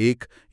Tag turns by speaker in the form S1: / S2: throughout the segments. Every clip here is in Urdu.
S1: 1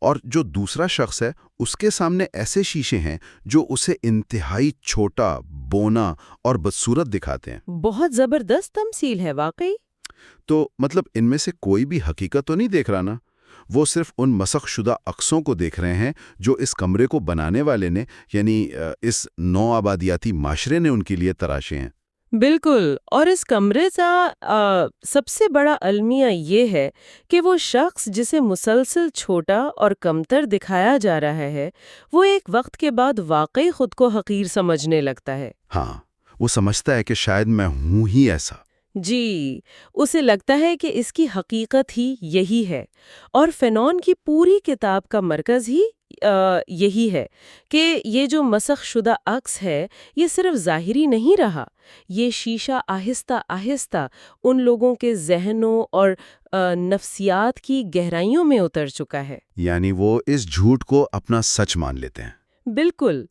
S1: اور جو دوسرا شخص ہے اس کے سامنے ایسے شیشے ہیں جو اسے انتہائی چھوٹا، بونا اور بدصورت دکھاتے ہیں۔
S2: بہت زبردست تمثیل ہے واقعی۔
S1: تو مطلب ان میں سے کوئی بھی حقیقت تو نہیں دیکھ رہا نا، وہ صرف ان مسخ شدہ عکسوں کو دیکھ رہے ہیں جو اس کمرے کو بنانے والے نے، یعنی اس نو آبادیاتی معاشرے نے ان کے لیے تراشے ہیں۔
S2: بالکل، اور اس کمرے کا سب سے بڑا المیہ یہ ہے کہ وہ شخص جسے مسلسل چھوٹا اور کمتر دکھایا جا رہا ہے، وہ ایک وقت کے بعد واقعی خود کو حقیر سمجھنے لگتا ہے۔
S1: ہاں، وہ سمجھتا ہے کہ شاید میں ہوں ہی ایسا۔
S2: جی، اسے لگتا ہے کہ اس کی حقیقت ہی یہی ہے، اور فینون کی پوری کتاب کا مرکز ہی یہی ہے کہ یہ جو مسخ شدہ عکس ہے یہ صرف ظاہری نہیں رہا، یہ شیشہ آہستہ آہستہ ان لوگوں کے ذہنوں اور نفسیات کی گہرائیوں میں اتر چکا ہے۔
S1: یعنی وہ اس جھوٹ کو اپنا سچ مان لیتے ہیں۔
S2: بالکل،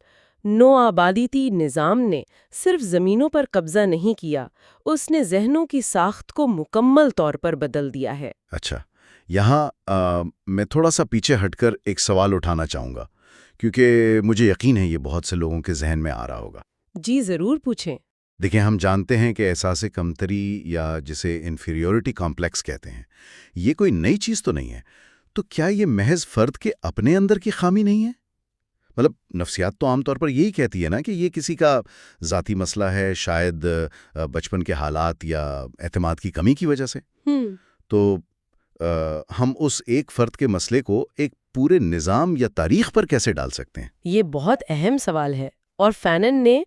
S2: نو آبادیتی نظام نے صرف زمینوں پر قبضہ نہیں کیا، اس نے ذہنوں کی ساخت کو مکمل طور پر بدل دیا ہے۔
S1: اچھا، یہاں میں تھوڑا سا پیچھے ہٹ کر ایک سوال اٹھانا چاہوں گا، کیونکہ مجھے یقین ہے یہ بہت سے لوگوں کے ذہن میں آ رہا ہوگا۔
S2: جی ضرور پوچھیں۔
S1: دیکھیں، ہم جانتے ہیں کہ احساس کمتری یا جسے انفیریورٹی کمپلیکس کہتے ہیں، یہ کوئی نئی چیز تو نہیں ہے۔ تو کیا یہ محض فرد کے اپنے اندر کی خامی نہیں ہے؟ مطلب نفسیات تو عام طور پر یہی کہتی ہے نا کہ یہ کسی کا ذاتی مسئلہ ہے، شاید بچپن کے حالات یا اعتماد کی کمی کی وجہ سے۔ تو ہم اس ایک فرد کے مسئلے کو ایک پورے نظام یا تاریخ پر کیسے ڈال سکتے ہیں؟
S2: یہ بہت اہم سوال ہے، اور فینن نے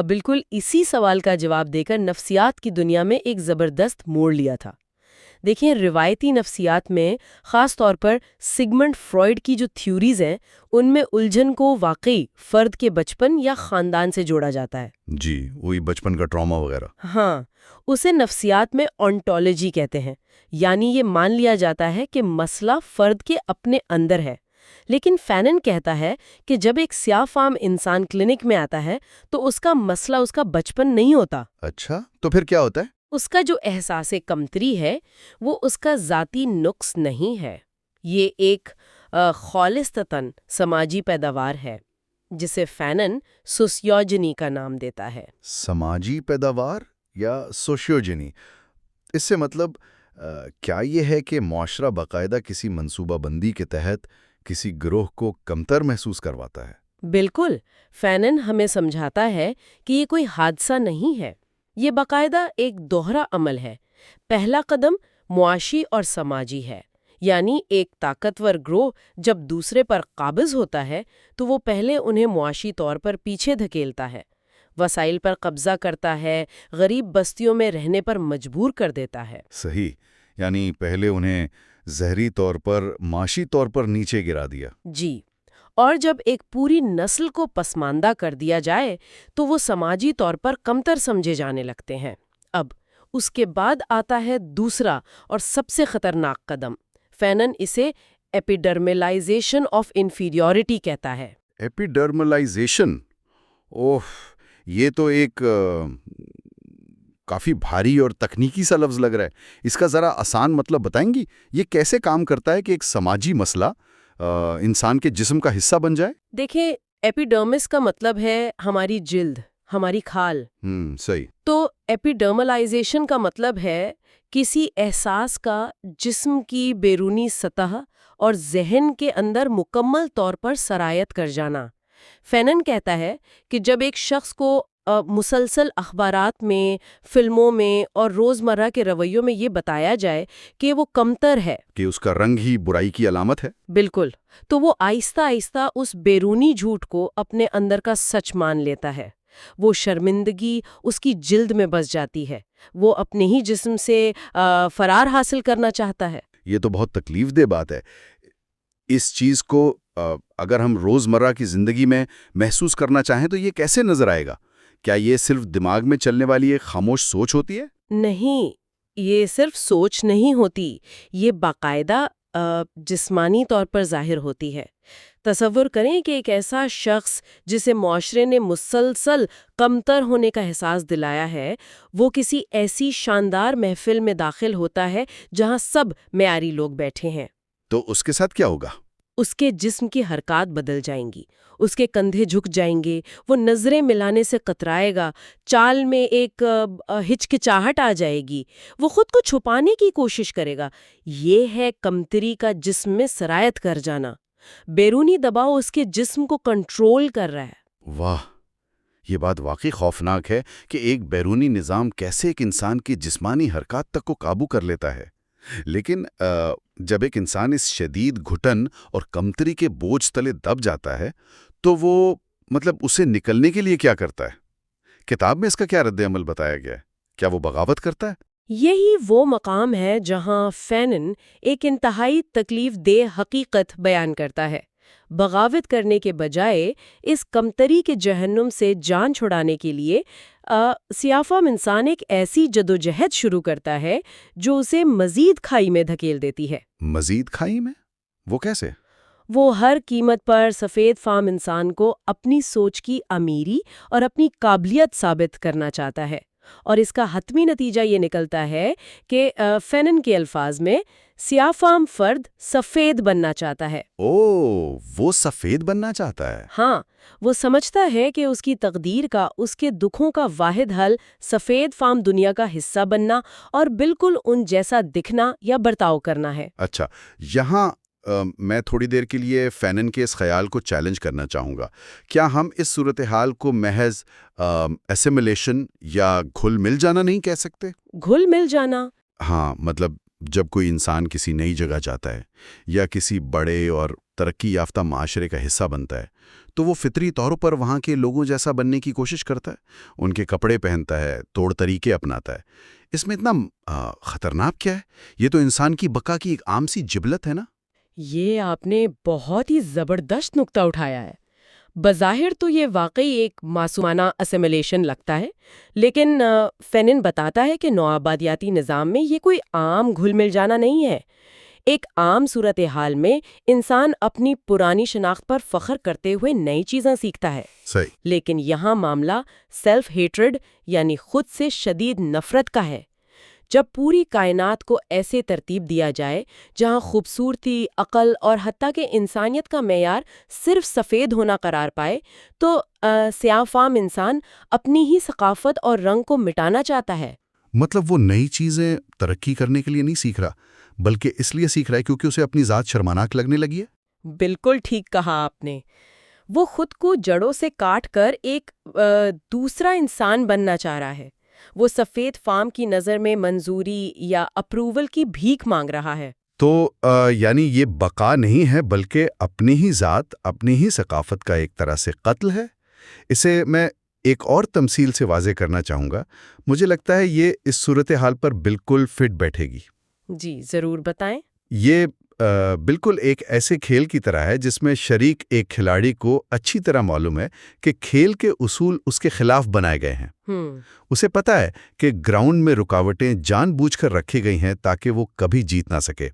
S2: بالکل اسی سوال کا جواب دے کر نفسیات کی دنیا میں ایک زبردست موڑ لیا تھا۔ دیکھیں، روایتی نفسیات میں خاص طور پر سگمنڈ فرائیڈ کی جو تھیوریز ہیں ان میں الجھن کو واقعی فرد کے بچپن یا خاندان سے جوڑا جاتا ہے۔
S1: جی، وہی بچپن کا ٹراما وغیرہ۔
S2: ہاں، اسے نفسیات میں آنٹولوجی کہتے ہیں، یعنی یہ مان لیا جاتا ہے کہ مسئلہ فرد کے اپنے اندر ہے۔ لیکن فینن کہتا ہے کہ جب ایک سیاہ فام انسان کلینک میں آتا ہے تو اس کا مسئلہ اس کا بچپن نہیں ہوتا۔
S1: اچھا، تو پھر کیا ہوتا ہے؟
S2: اس کا جو احساس کمتری ہے وہ اس کا ذاتی نقص نہیں ہے، یہ ایک خالصتاً سماجی پیداوار ہے جسے فینن سوسیوجنی کا نام دیتا ہے۔
S1: سماجی پیداوار یا سوشیوجنی؟ اس سے مطلب کیا یہ ہے کہ معاشرہ باقاعدہ کسی منصوبہ بندی کے تحت کسی گروہ کو کمتر محسوس کرواتا ہے؟
S2: بالکل، فینن ہمیں سمجھاتا ہے کہ یہ کوئی حادثہ نہیں ہے، یہ باقاعدہ ایک دوہرا عمل ہے۔ پہلا قدم معاشی اور سماجی ہے، یعنی ایک طاقتور گروہ جب دوسرے پر قابض ہوتا ہے تو وہ پہلے انہیں معاشی طور پر پیچھے دھکیلتا ہے، وسائل پر قبضہ کرتا ہے، غریب بستیوں میں رہنے پر مجبور کر دیتا ہے۔
S1: صحیح، یعنی پہلے انہیں ظاہری طور پر معاشی طور پر نیچے گرا دیا۔
S2: جی، اور جب ایک پوری نسل کو پسماندہ کر دیا جائے تو وہ سماجی طور پر کمتر سمجھے جانے لگتے ہیں۔ اب اس کے بعد آتا ہے دوسرا اور سب سے خطرناک قدم، فینن اسے ایپیڈرملائزیشن آف انفیریورٹی کہتا ہے۔
S1: ایپیڈرملائزیشن؟ اوہ، یہ تو ایک کافی بھاری اور تکنیکی سا لفظ لگ رہا ہے۔ اس کا ذرا آسان مطلب بتائیں گی؟ یہ کیسے کام کرتا ہے کہ ایک سماجی مسئلہ انسان کے جسم کا حصہ بن جائے؟
S2: دیکھیں، ایپیڈرمس کا مطلب ہے ہماری جلد، ہماری کھال۔
S1: صحیح۔
S2: تو ایپیڈرملائزیشن کا مطلب ہے کسی احساس کا جسم کی بیرونی سطح اور ذہن کے اندر مکمل طور پر سرایت کر جانا۔ فینن کہتا ہے کہ جب ایک شخص کو مسلسل اخبارات میں، فلموں میں اور روزمرہ کے رویوں میں یہ بتایا جائے کہ وہ کمتر ہے،
S1: کہ اس کا رنگ ہی برائی کی علامت ہے۔
S2: بالکل، تو وہ آہستہ آہستہ اس بیرونی جھوٹ کو اپنے اندر کا سچ مان لیتا ہے۔ وہ شرمندگی اس کی جلد میں بس جاتی ہے، وہ اپنے ہی جسم سے فرار حاصل کرنا چاہتا ہے۔
S1: یہ تو بہت تکلیف دہ بات ہے۔ اس چیز کو اگر ہم روزمرہ کی زندگی میں محسوس کرنا چاہیں تو یہ کیسے نظر آئے گا؟ کیا یہ صرف دماغ میں چلنے والی ایک خاموش سوچ ہوتی ہے؟
S2: نہیں، یہ صرف سوچ نہیں ہوتی، یہ باقاعدہ جسمانی طور پر ظاہر ہوتی ہے۔ تصور کریں کہ ایک ایسا شخص جسے معاشرے نے مسلسل کمتر ہونے کا احساس دلایا ہے، وہ کسی ایسی شاندار محفل میں داخل ہوتا ہے جہاں سب معیاری لوگ بیٹھے ہیں۔
S1: تو اس کے ساتھ کیا ہوگا؟
S2: اس کے جسم کی حرکات بدل جائیں گی، اس کے کندھے جھک جائیں گے، وہ نظریں ملانے سے کترائے گا، چال میں ایک ہچکچاہٹ آ جائے گی، وہ خود کو چھپانے کی کوشش کرے گا۔ یہ ہے کمتری کا جسم میں سرایت کر جانا۔ بیرونی دباؤ اس کے جسم کو کنٹرول کر رہا ہے۔
S1: واہ، یہ بات واقعی خوفناک ہے کہ ایک بیرونی نظام کیسے ایک انسان کی جسمانی حرکات تک کو قابو کر لیتا ہے۔ لیکن جب ایک انسان اس شدید گھٹن اور کمتری کے بوجھ تلے دب جاتا ہے تو وہ اسے نکلنے کے لیے کیا کرتا ہے؟ کتاب میں اس کا کیا رد عمل بتایا گیا ہے؟ کیا وہ بغاوت کرتا ہے؟
S2: یہی وہ مقام ہے جہاں فینن ایک انتہائی تکلیف دہ حقیقت بیان کرتا ہے۔ بغاوت کرنے کے بجائے اس کمتری کے جہنم سے جان چھڑانے کے لیے سیاہ فام انسان ایک ایسی جدوجہد شروع کرتا ہے جو اسے مزید کھائی میں دھکیل دیتی ہے۔
S1: مزید کھائی میں؟ وہ کیسے؟
S2: وہ ہر قیمت پر سفید فام انسان کو اپنی سوچ کی امیری اور اپنی قابلیت ثابت کرنا چاہتا ہے، اور اس کا حتمی نتیجہ یہ نکلتا ہے کہ فینن کے الفاظ میں سیاہ فام فرد سفید بننا چاہتا ہے۔
S1: وہ سفید بننا چاہتا ہے؟
S2: ہاں، وہ سمجھتا ہے کہ اس کی تقدیر کا، اس کے دکھوں کا واحد حل سفید فام دنیا کا حصہ بننا اور بالکل ان جیسا دکھنا یا برتاؤ کرنا ہے۔
S1: اچھا، یہاں میں تھوڑی دیر کے لیے فینن کے اس خیال کو چیلنج کرنا چاہوں گا۔ کیا ہم اس صورتحال کو محض اسیمیلیشن یا گھل مل جانا نہیں کہہ سکتے؟
S2: گھل مل جانا؟
S1: ہاں، جب کوئی انسان کسی نئی جگہ جاتا ہے یا کسی بڑے اور ترقی یافتہ معاشرے کا حصہ بنتا ہے تو وہ فطری طور پر وہاں کے لوگوں جیسا بننے کی کوشش کرتا ہے، ان کے کپڑے پہنتا ہے، طور طریقے اپناتا ہے۔ اس میں اتنا خطرناک کیا ہے؟ یہ تو انسان کی بقا کی ایک عام سی جبلت ہے نا؟
S2: یہ آپ نے بہت ہی زبردست نقطہ اٹھایا ہے۔ بظاہر تو یہ واقعی ایک معصومانہ اسیمیلیشن لگتا ہے، لیکن فینن بتاتا ہے کہ نوآبادیاتی نظام میں یہ کوئی عام گھل مل جانا نہیں ہے۔ ایک عام صورتحال میں انسان اپنی پرانی شناخت پر فخر کرتے ہوئے نئی چیزیں سیکھتا ہے۔
S1: صحیح۔
S2: لیکن یہاں معاملہ سیلف ہیٹرڈ یعنی خود سے شدید نفرت کا ہے۔ جب پوری کائنات کو ایسے ترتیب دیا جائے جہاں خوبصورتی، عقل اور حتیٰ کہ انسانیت کا معیار صرف سفید ہونا قرار پائے تو سیاہ فام انسان اپنی ہی ثقافت اور رنگ کو مٹانا چاہتا ہے۔
S1: وہ نئی چیزیں ترقی کرنے کے لیے نہیں سیکھ رہا، بلکہ اس لیے سیکھ رہا ہے کیونکہ اسے اپنی ذات شرمناک لگنے لگی ہے۔
S2: بالکل ٹھیک کہا آپ نے۔ وہ خود کو جڑوں سے کاٹ کر ایک دوسرا انسان بننا چاہ رہا ہے۔ وہ سفید فام کی نظر میں منظوری یا اپروول کی بھیک مانگ رہا ہے۔
S1: تو یعنی یہ بقا نہیں ہے بلکہ اپنی ہی ذات، اپنی ہی ثقافت کا ایک طرح سے قتل ہے۔ اسے میں ایک اور تمثیل سے واضح کرنا چاہوں گا۔ مجھے لگتا ہے یہ اس صورتحال پر بالکل فٹ بیٹھے گی۔
S2: جی ضرور بتائیں۔
S1: یہ بالکل ایک ایسے کھیل کی طرح ہے جس میں شریک ایک کھلاڑی کو اچھی طرح معلوم ہے کہ کھیل کے اصول اس کے خلاف بنائے گئے ہیں۔ اسے پتا ہے کہ گراؤنڈ میں رکاوٹیں جان بوجھ کر رکھی گئی ہیں تاکہ وہ کبھی جیت نہ سکے،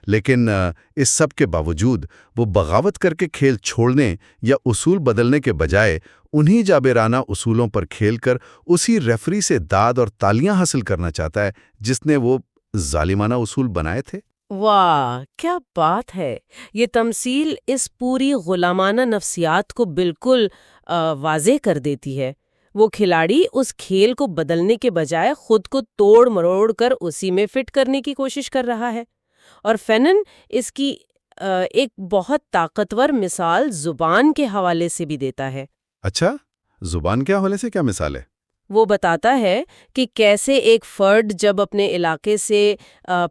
S1: لیکن اس سب کے باوجود وہ بغاوت کر کے کھیل چھوڑنے یا اصول بدلنے کے بجائے انہی جابرانہ اصولوں پر کھیل کر اسی ریفری سے داد اور تالیاں حاصل کرنا چاہتا ہے جس نے وہ ظالمانہ اصول بنائے تھے۔
S2: واہ، کیا بات ہے! یہ تمثیل اس پوری غلامانہ نفسیات کو بالکل واضح کر دیتی ہے۔ وہ کھلاڑی اس کھیل کو بدلنے کے بجائے خود کو توڑ مروڑ کر اسی میں فٹ کرنے کی کوشش کر رہا ہے، اور فینن اس کی ایک بہت طاقتور مثال زبان کے حوالے سے بھی دیتا ہے۔
S1: اچھا، زبان کے حوالے سے کیا مثال ہے؟
S2: وہ بتاتا ہے کہ کیسے ایک فرد جب اپنے علاقے سے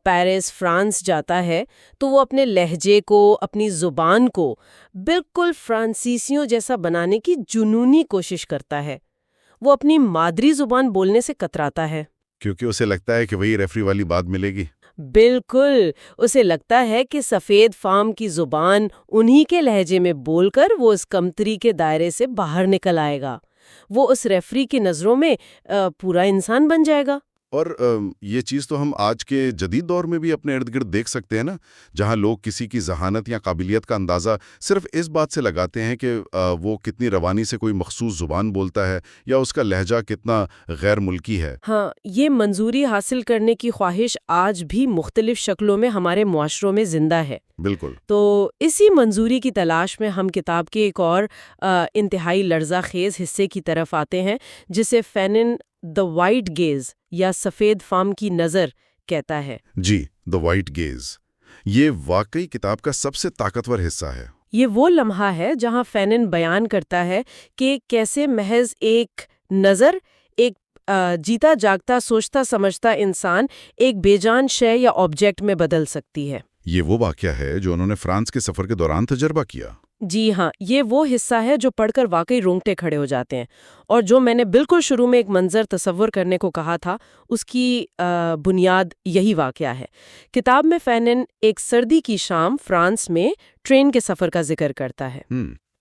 S2: پیرس، فرانس جاتا ہے تو وہ اپنے لہجے کو، اپنی زبان کو بالکل فرانسیسیوں جیسا بنانے کی جنونی کوشش کرتا ہے۔ وہ اپنی مادری زبان بولنے سے کتراتا ہے
S1: کیونکہ اسے لگتا ہے کہ وہی ریفری والی بات ملے گی۔
S2: بالکل، اسے لگتا ہے کہ سفید فام کی زبان انہی کے لہجے میں بول کر وہ اس کمتری کے دائرے سے باہر نکل آئے گا۔ وہ اس ریفری کی نظروں میں پورا انسان بن جائے گا۔
S1: اور یہ چیز تو ہم آج کے جدید دور میں بھی اپنے ارد گرد دیکھ سکتے ہیں نا، جہاں لوگ کسی کی ذہانت یا قابلیت کا اندازہ صرف اس بات سے لگاتے ہیں کہ وہ کتنی روانی سے کوئی مخصوص زبان بولتا ہے یا اس کا لہجہ کتنا غیر ملکی ہے۔
S2: ہاں، یہ منظوری حاصل کرنے کی خواہش آج بھی مختلف شکلوں میں ہمارے معاشروں میں زندہ ہے۔
S1: بالکل۔
S2: تو اسی منظوری کی تلاش میں ہم کتاب کے ایک اور انتہائی لرزہ خیز حصے کی طرف آتے ہیں، جسے فینن دی وائٹ گیز یا سفید فام کی نظر کہتا ہے۔
S1: جی، دی وائٹ گیز، یہ واقعی کتاب کا سب سے طاقتور حصہ ہے۔
S2: یہ وہ لمحہ ہے جہاں فینن بیان کرتا ہے کہ کیسے محض ایک نظر ایک جیتا جاگتا سوچتا سمجھتا انسان ایک بے جان شے یا آبجیکٹ میں بدل سکتی ہے۔
S1: یہ وہ واقعہ ہے جو انہوں نے فرانس کے سفر کے دوران تجربہ کیا۔
S2: جی ہاں، یہ وہ حصہ ہے جو پڑھ کر واقعی رونگٹے کھڑے ہو جاتے ہیں، اور جو میں نے بالکل شروع میں ایک منظر تصور کرنے کو کہا تھا، اس کی بنیاد یہی واقعہ ہے۔ کتاب میں فینن ایک سردی کی شام فرانس میں ٹرین کے سفر کا ذکر کرتا ہے۔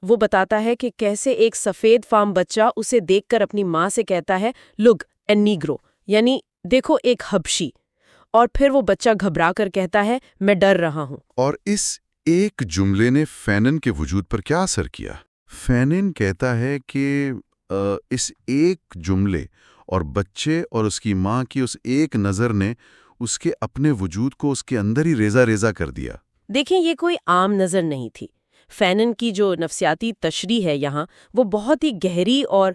S2: وہ بتاتا ہے کہ کیسے ایک سفید فام بچہ اسے دیکھ کر اپنی ماں سے کہتا ہے لُگ اے نیگرو، یعنی دیکھو ایک حبشی، اور پھر وہ بچہ گھبرا کر کہتا ہے میں ڈر رہا ہوں۔
S1: اور اس ایک جملے نے فینن کے وجود پر کیا اثر کیا؟ فینن کہتا ہے کہ اس ایک جملے اور بچے اور اس کی ماں کی اس ایک نظر نے اس کے اپنے وجود کو اس کے اندر ہی ریزہ ریزہ کر دیا۔
S2: دیکھیں، یہ کوئی عام نظر نہیں تھی۔ فینن کی جو نفسیاتی تشریح ہے یہاں، وہ بہت ہی گہری اور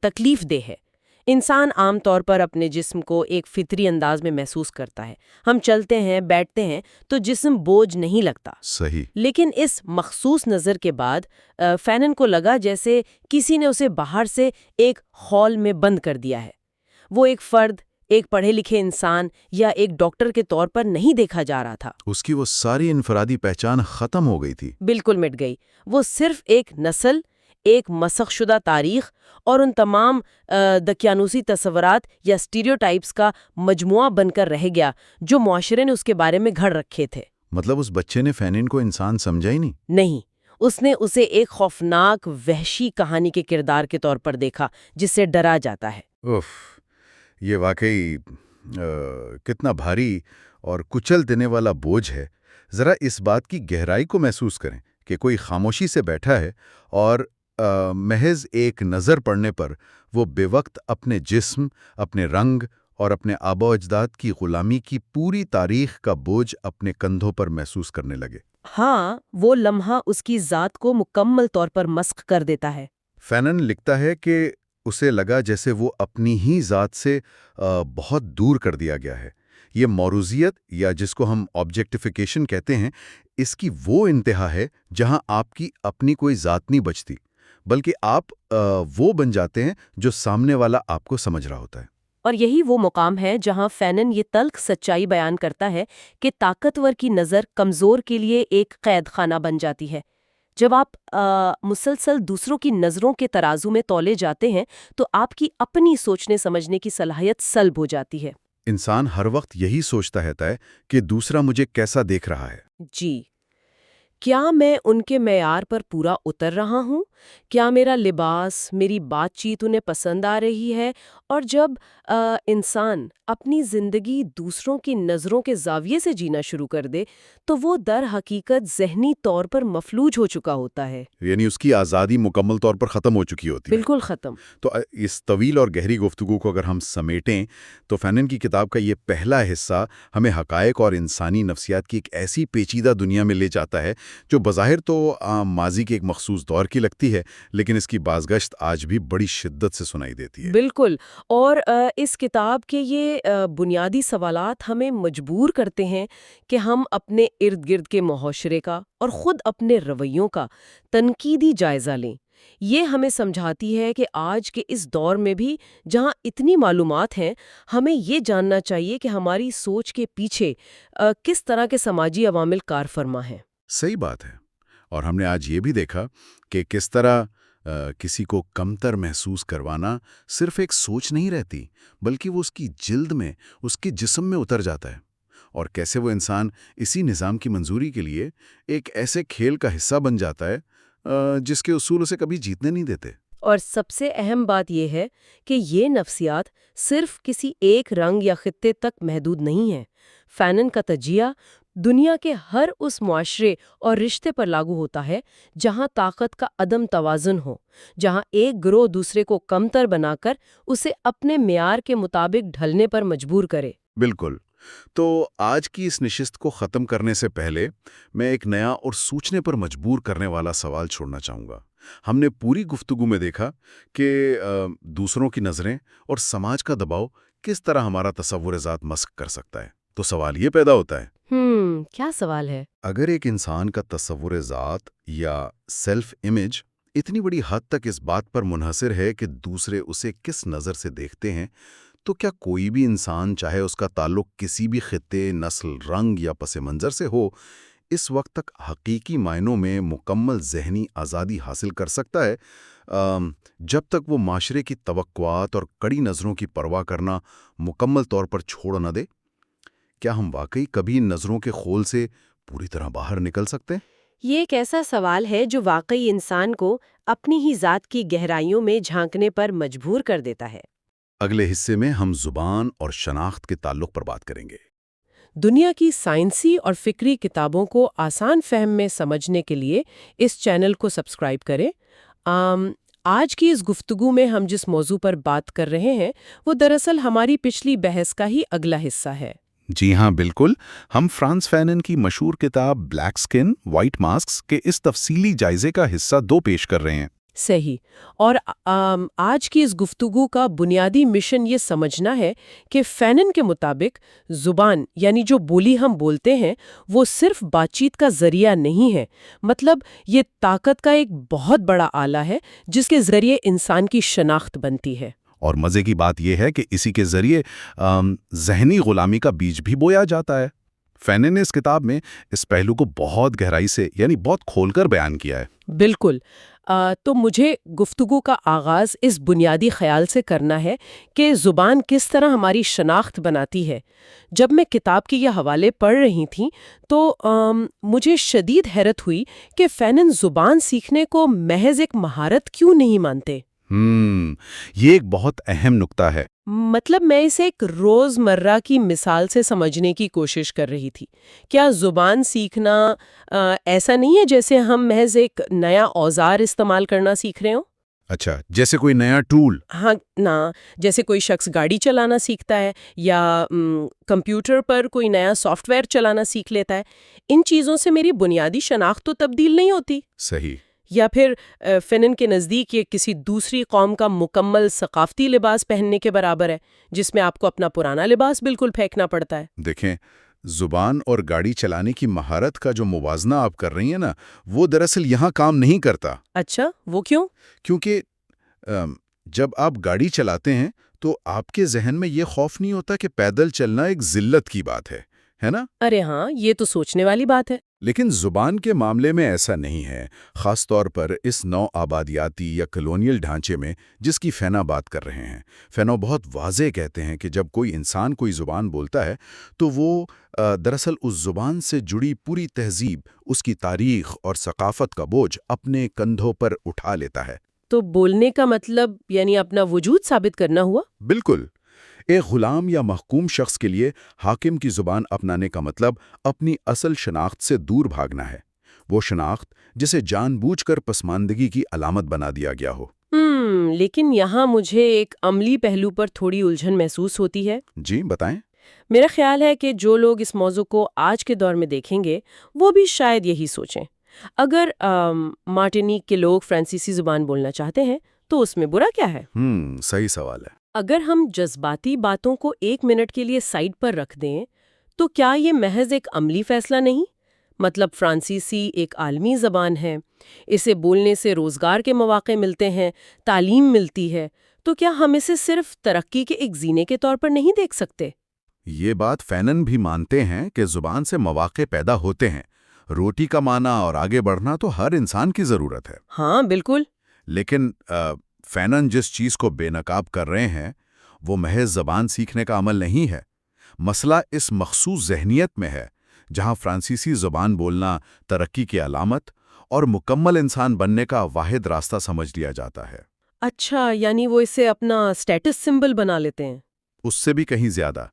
S2: تکلیف دہ ہے۔ انسان عام طور پر اپنے جسم کو ایک فطری انداز میں محسوس کرتا ہے۔ ہم چلتے ہیں، بیٹھتے ہیں تو جسم بوجھ نہیں لگتا۔
S1: صحیح۔
S2: لیکن اس مخصوص نظر کے بعد فینن کو لگا جیسے کسی نے اسے باہر سے ایک ہال میں بند کر دیا ہے۔ وہ ایک فرد، ایک پڑھے لکھے انسان یا ایک ڈاکٹر کے طور پر نہیں دیکھا جا رہا تھا۔
S1: اس کی وہ ساری انفرادی پہچان ختم ہو گئی تھی۔
S2: بالکل مٹ گئی۔ وہ صرف ایک نسل، ایک مسخ شدہ تاریخ اور ان تمام دقیانوسی تصورات یا اسٹیریوٹائپس کا مجموعہ بن کر رہ گیا جو معاشرے نے اس کے بارے میں گھڑ رکھے تھے۔
S1: مطلب اس بچے نے فینن کو انسان سمجھا ہی نہیں؟
S2: نہیں، اس نے اسے ایک خوفناک وحشی کہانی کے کردار کے طور پر دیکھا جس سے ڈرا جاتا ہے۔
S1: اوف، یہ واقعی کتنا بھاری اور کچل دینے والا بوجھ ہے۔ ذرا اس بات کی گہرائی کو محسوس کریں کہ کوئی خاموشی سے بیٹھا ہے اور محض ایک نظر پڑنے پر وہ بے وقت اپنے جسم، اپنے رنگ اور اپنے آبا و اجداد کی غلامی کی پوری تاریخ کا بوجھ اپنے کندھوں پر محسوس کرنے لگے۔
S2: ہاں، وہ لمحہ اس کی ذات کو مکمل طور پر مسخ کر دیتا ہے۔
S1: فینن لکھتا ہے کہ اسے لگا جیسے وہ اپنی ہی ذات سے بہت دور کر دیا گیا ہے۔ یہ موروثیت یا جس کو ہم آبجیکٹیفیکیشن کہتے ہیں، اس کی وہ انتہا ہے جہاں آپ کی اپنی کوئی ذات نہیں بچتی، بلکہ آپ وہ بن جاتے ہیں جو سامنے والا آپ کو سمجھ رہا ہوتا ہے۔
S2: اور یہی وہ مقام ہے جہاں فینن یہ تلخ سچائی بیان کرتا ہے کہ طاقتور کی نظر کمزور کے لیے ایک قید خانہ بن جاتی ہے۔ جب آپ مسلسل دوسروں کی نظروں کے ترازو میں تولے جاتے ہیں تو آپ کی اپنی سوچنے سمجھنے کی صلاحیت سلب ہو جاتی ہے۔
S1: انسان ہر وقت یہی سوچتا رہتا ہے کہ دوسرا مجھے کیسا دیکھ رہا ہے۔
S2: جی، کیا میں ان کے معیار پر پورا اتر رہا ہوں؟ کیا میرا لباس، میری بات چیت انہیں پسند آ رہی ہے؟ اور جب انسان اپنی زندگی دوسروں کی نظروں کے زاویے سے جینا شروع کر دے تو وہ در حقیقت ذہنی طور پر مفلوج ہو چکا ہوتا ہے۔
S1: یعنی اس کی آزادی مکمل طور پر ختم ہو چکی ہوتی ہے۔
S2: بالکل ختم۔
S1: تو اس طویل اور گہری گفتگو کو اگر ہم سمیٹیں تو فینن کی کتاب کا یہ پہلا حصہ ہمیں حقائق اور انسانی نفسیات کی ایک ایسی پیچیدہ دنیا میں لے جاتا ہے جو بظاہر تو ماضی کے ایک مخصوص دور کی لگتی ہے، لیکن اس کی بازگشت آج بھی بڑی شدت سے سنائی دیتی ہے۔
S2: بالکل، اور اس کتاب کے یہ بنیادی سوالات ہمیں مجبور کرتے ہیں کہ ہم اپنے ارد گرد کے معاشرے کا اور خود اپنے رویوں کا تنقیدی جائزہ لیں۔ یہ ہمیں سمجھاتی ہے کہ آج کے اس دور میں بھی جہاں اتنی معلومات ہیں، ہمیں یہ جاننا چاہیے کہ ہماری سوچ کے پیچھے کس طرح کے سماجی عوامل کار فرما ہیں۔
S1: صحیح بات ہے۔ اور ہم نے آج یہ بھی دیکھا کہ کس طرح کسی کو کمتر محسوس کروانا صرف ایک سوچ نہیں رہتی، بلکہ وہ اس کی جلد میں، اس کے جسم میں اتر جاتا ہے، اور کیسے وہ انسان اسی نظام کی منظوری کے لیے ایک ایسے کھیل کا حصہ بن جاتا ہے جس کے اصول اسے کبھی جیتنے نہیں دیتے۔
S2: اور سب سے اہم بات یہ ہے کہ یہ نفسیات صرف کسی ایک رنگ یا خطے تک محدود نہیں ہیں۔ فینن کا تجزیہ دنیا کے ہر اس معاشرے اور رشتے پر لاگو ہوتا ہے جہاں طاقت کا عدم توازن ہو، جہاں ایک گروہ دوسرے کو کمتر بنا کر اسے اپنے معیار کے مطابق ڈھلنے پر مجبور کرے۔
S1: بالکل۔ تو آج کی اس نشست کو ختم کرنے سے پہلے میں ایک نیا اور سوچنے پر مجبور کرنے والا سوال چھوڑنا چاہوں گا۔ ہم نے پوری گفتگو میں دیکھا کہ دوسروں کی نظریں اور سماج کا دباؤ کس طرح ہمارا تصور ذات مسخ کر سکتا ہے۔ تو سوال یہ پیدا ہوتا ہے،
S2: کیا سوال ہے؟
S1: اگر ایک انسان کا تصور ذات یا سیلف امیج اتنی بڑی حد تک اس بات پر منحصر ہے کہ دوسرے اسے کس نظر سے دیکھتے ہیں، تو کیا کوئی بھی انسان، چاہے اس کا تعلق کسی بھی خطے، نسل، رنگ یا پس منظر سے ہو، اس وقت تک حقیقی معنوں میں مکمل ذہنی آزادی حاصل کر سکتا ہے جب تک وہ معاشرے کی توقعات اور کڑی نظروں کی پرواہ کرنا مکمل طور پر چھوڑ نہ دے؟ کیا ہم واقعی کبھی ان نظروں کے خول سے پوری طرح باہر نکل سکتے ہیں؟
S2: یہ ایک ایسا سوال ہے جو واقعی انسان کو اپنی ہی ذات کی گہرائیوں میں جھانکنے پر مجبور کر دیتا ہے۔
S1: اگلے حصے میں ہم زبان اور شناخت کے تعلق پر بات کریں گے۔
S2: دنیا کی سائنسی اور فکری کتابوں کو آسان فہم میں سمجھنے کے لیے اس چینل کو سبسکرائب کریں۔ آج کی اس گفتگو میں ہم جس موضوع پر بات کر رہے ہیں وہ دراصل ہماری پچھلی بحث کا ہی اگلا حصہ ہے۔
S3: جی ہاں، بالکل۔ ہم فرانس فینن کی مشہور کتاب بلیک سکن، وائٹ ماسکس کے اس تفصیلی جائزے کا حصہ 2 پیش کر رہے ہیں۔
S2: صحیح۔ اور آج کی اس گفتگو کا بنیادی مشن یہ سمجھنا ہے کہ فینن کے مطابق زبان یعنی جو بولی ہم بولتے ہیں وہ صرف بات چیت کا ذریعہ نہیں ہے، مطلب یہ طاقت کا ایک بہت بڑا آلہ ہے جس کے ذریعے انسان کی شناخت بنتی ہے۔
S3: اور مزے کی بات یہ ہے کہ اسی کے ذریعے ذہنی غلامی کا بیج بھی بویا جاتا ہے۔ فینن نے اس کتاب میں اس پہلو کو بہت گہرائی سے یعنی بہت کھول کر بیان کیا ہے۔
S2: بالکل۔ تو مجھے گفتگو کا آغاز اس بنیادی خیال سے کرنا ہے کہ زبان کس طرح ہماری شناخت بناتی ہے۔ جب میں کتاب کے یہ حوالے پڑھ رہی تھی تو مجھے شدید حیرت ہوئی کہ فینن زبان سیکھنے کو محض ایک مہارت کیوں نہیں مانتے۔
S3: یہ ایک بہت اہم نکتہ ہے۔
S2: مطلب میں اسے ایک روزمرہ کی مثال سے سمجھنے کی کوشش کر رہی تھی۔ کیا زبان سیکھنا ایسا نہیں ہے جیسے ہم محض ایک نیا اوزار استعمال کرنا سیکھ رہے ہوں؟
S3: اچھا، جیسے کوئی نیا ٹول؟
S2: ہاں نا، جیسے کوئی شخص گاڑی چلانا سیکھتا ہے یا کمپیوٹر پر کوئی نیا سافٹ ویئر چلانا سیکھ لیتا ہے۔ ان چیزوں سے میری بنیادی شناخت تو تبدیل نہیں ہوتی۔
S3: صحیح۔
S2: یا پھر فینن کے نزدیک یہ کسی دوسری قوم کا مکمل ثقافتی لباس پہننے کے برابر ہے جس میں آپ کو اپنا پرانا لباس بالکل پھینکنا پڑتا ہے۔
S1: دیکھیں، زبان اور گاڑی چلانے کی مہارت کا جو موازنہ آپ کر رہی ہیں نا، وہ دراصل یہاں کام نہیں کرتا۔
S2: اچھا، وہ کیوں؟
S1: کیونکہ جب آپ گاڑی چلاتے ہیں تو آپ کے ذہن میں یہ خوف نہیں ہوتا کہ پیدل چلنا ایک ذلت کی بات ہے نا؟
S2: ارے ہاں، یہ تو سوچنے والی بات ہے۔
S1: لیکن زبان کے معاملے میں ایسا نہیں ہے، خاص طور پر اس نو آبادیاتی یا کلونیل ڈھانچے میں جس کی فینا بات کر رہے ہیں۔ فینو بہت واضح کہتے ہیں کہ جب کوئی انسان کوئی زبان بولتا ہے تو وہ دراصل اس زبان سے جڑی پوری تہذیب، اس کی تاریخ اور ثقافت کا بوجھ اپنے کندھوں پر اٹھا لیتا ہے۔
S2: تو بولنے کا مطلب یعنی اپنا وجود ثابت کرنا ہوا؟
S1: بالکل۔ ایک غلام یا محکوم شخص کے لیے حاکم کی زبان اپنانے کا مطلب اپنی اصل شناخت سے دور بھاگنا ہے، وہ شناخت جسے جان بوجھ کر پسماندگی کی علامت بنا دیا گیا ہو۔
S2: لیکن یہاں مجھے ایک عملی پہلو پر تھوڑی الجھن محسوس ہوتی ہے۔
S1: جی بتائیں۔
S2: میرا خیال ہے کہ جو لوگ اس موضوع کو آج کے دور میں دیکھیں گے وہ بھی شاید یہی سوچیں۔ اگر مارٹینیک کے لوگ فرانسیسی زبان بولنا چاہتے ہیں تو اس میں برا کیا ہے؟
S1: صحیح سوال ہے۔
S2: اگر ہم جذباتی باتوں کو 1 منٹ کے لیے سائڈ پر رکھ دیں تو کیا یہ محض ایک عملی فیصلہ نہیں؟ مطلب فرانسیسی ایک عالمی زبان ہے، اسے بولنے سے روزگار کے مواقع ملتے ہیں، تعلیم ملتی ہے، تو کیا ہم اسے صرف ترقی کے ایک زینے کے طور پر نہیں دیکھ سکتے؟
S1: یہ بات فینن بھی مانتے ہیں کہ زبان سے مواقع پیدا ہوتے ہیں۔ روٹی کمانا اور آگے بڑھنا تو ہر انسان کی ضرورت ہے۔
S2: ہاں بالکل۔
S1: لیکن فینن جس چیز کو بے نقاب کر رہے ہیں وہ محض زبان سیکھنے کا عمل نہیں ہے۔ مسئلہ اس مخصوص ذہنیت میں ہے جہاں فرانسیسی زبان بولنا ترقی کی علامت اور مکمل انسان بننے کا واحد راستہ سمجھ لیا جاتا ہے۔
S2: اچھا، یعنی وہ اسے اپنا اسٹیٹس سمبل بنا لیتے ہیں۔
S1: اس سے بھی کہیں زیادہ۔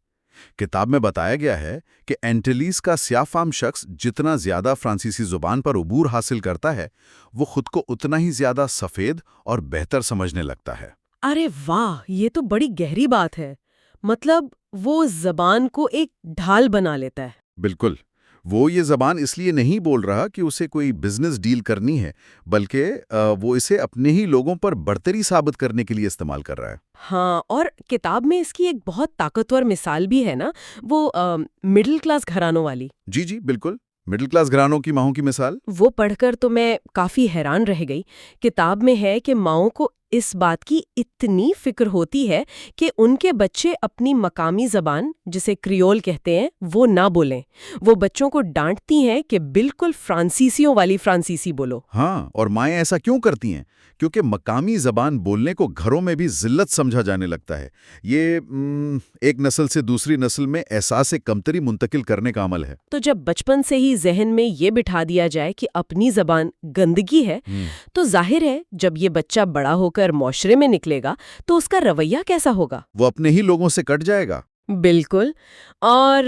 S1: کتاب میں بتایا گیا ہے کہ اینٹیلیس کا سیاہ فام شخص جتنا زیادہ فرانسیسی زبان پر عبور حاصل کرتا ہے، وہ خود کو اتنا ہی زیادہ سفید اور بہتر سمجھنے لگتا ہے۔
S2: ارے واہ، یہ تو بڑی گہری بات ہے۔ مطلب وہ زبان کو ایک ڈھال بنا لیتا ہے۔
S1: بالکل، وہ یہ زبان اس لیے نہیں بول رہا کہ اسے کوئی بزنس ڈیل کرنی ہے، بلکہ وہ اسے اپنے ہی لوگوں پر برتری ثابت کرنے کے لیے استعمال کر رہا ہے۔
S2: ہاں، اور کتاب میں اس کی ایک بہت طاقتور مثال بھی ہے نا، وہ مڈل کلاس گھرانوں والی۔
S1: جی جی بالکل، مڈل کلاس گھرانوں کی ماؤں کی مثال۔
S2: وہ پڑھ کر تو میں کافی حیران رہ گئی۔ کتاب میں ہے کہ ماؤں کو اس بات کی اتنی فکر ہوتی ہے کہ ان کے بچے اپنی مقامی زبان، جسے کریول کہتے ہیں، وہ نہ بولیں۔ وہ بچوں کو ڈانٹتی ہیں کہ بالکل فرانسیسیوں والی فرانسیسی بولو۔
S1: ہاں، اور مائیں ایسا کیوں کرتی ہیں؟ کیونکہ مقامی زبان بولنے کو گھروں میں بھی ذلت سمجھا جانے لگتا ہے۔ یہ ایک نسل سے دوسری نسل میں احساس کمتری منتقل کرنے کا عمل ہے۔
S2: تو جب بچپن سے ہی ذہن میں یہ بٹھا دیا جائے کہ اپنی زبان گندگی ہے، تو ظاہر ہے جب یہ بچہ بڑا ہو کر معاشرے میں نکلے گا تو اس کا رویہ کیسا ہوگا؟
S1: وہ اپنے ہی لوگوں سے کٹ جائے گا۔
S2: بالکل۔ اور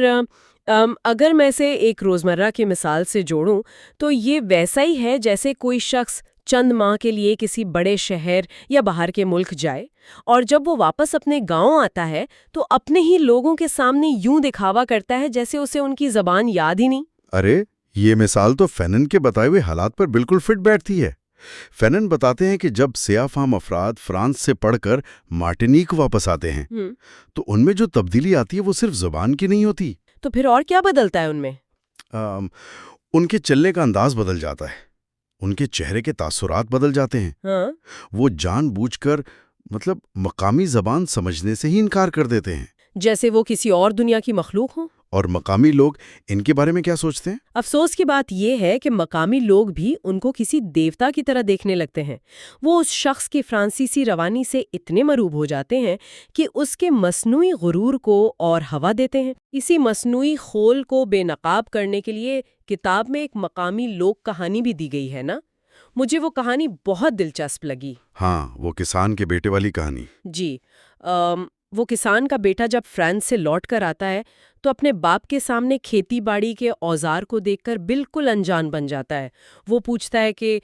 S2: اگر میں اسے ایک روزمرہ کی مثال سے جوڑوں تو یہ ویسا ہی ہے جیسے کوئی شخص چند ماہ کے لیے کسی بڑے شہر یا باہر کے ملک جائے، اور جب وہ واپس اپنے گاؤں آتا ہے تو اپنے ہی لوگوں کے سامنے یوں دکھاوا کرتا ہے جیسے اسے ان کی زبان یاد ہی نہیں۔
S1: ارے، یہ مثال تو فینن کے بتائے ہوئے حالات پر بالکل فٹ بیٹھتی ہے۔ فینن بتاتے ہیں کہ جب سیاہ فام افراد فرانس سے پڑھ کر مارٹینیک واپس آتے ہیں تو ان میں جو تبدیلی آتی ہے وہ صرف زبان کی نہیں ہوتی۔
S2: تو پھر اور کیا بدلتا ہے ان میں؟
S1: ان کے چلنے کا انداز بدل جاتا ہے، ان کے چہرے کے تاثرات بدل جاتے ہیں۔
S2: ہاں،
S1: وہ جان بوجھ کر مقامی زبان سمجھنے سے ہی انکار کر دیتے ہیں۔
S2: جیسے وہ کسی اور دنیا کی مخلوق ہوں۔
S1: اور مقامی لوگ ان کے بارے میں کیا سوچتے ہیں؟
S2: افسوس کی بات یہ ہے کہ مقامی لوگ بھی ان کو کسی دیوتا کی طرح دیکھنے لگتے ہیں۔ وہ اس شخص کی فرانسیسی روانی سے اتنے مرعوب ہو جاتے ہیں کہ اس کے مصنوعی غرور کو اور ہوا دیتے ہیں۔ اسی مصنوعی خول کو بے نقاب کرنے کے لیے کتاب میں ایک مقامی لوک کہانی بھی دی گئی ہے نا؟ مجھے وہ کہانی بہت دلچسپ لگی۔
S1: ہاں، وہ کسان کے بیٹے والی کہانی۔
S2: جی، وہ کسان کا بیٹا جب فرانس سے لوٹ کر آتا ہے تو اپنے باپ کے سامنے کھیتی باڑی کے اوزار کو دیکھ کر بالکل انجان بن جاتا ہے۔ وہ پوچھتا ہے کہ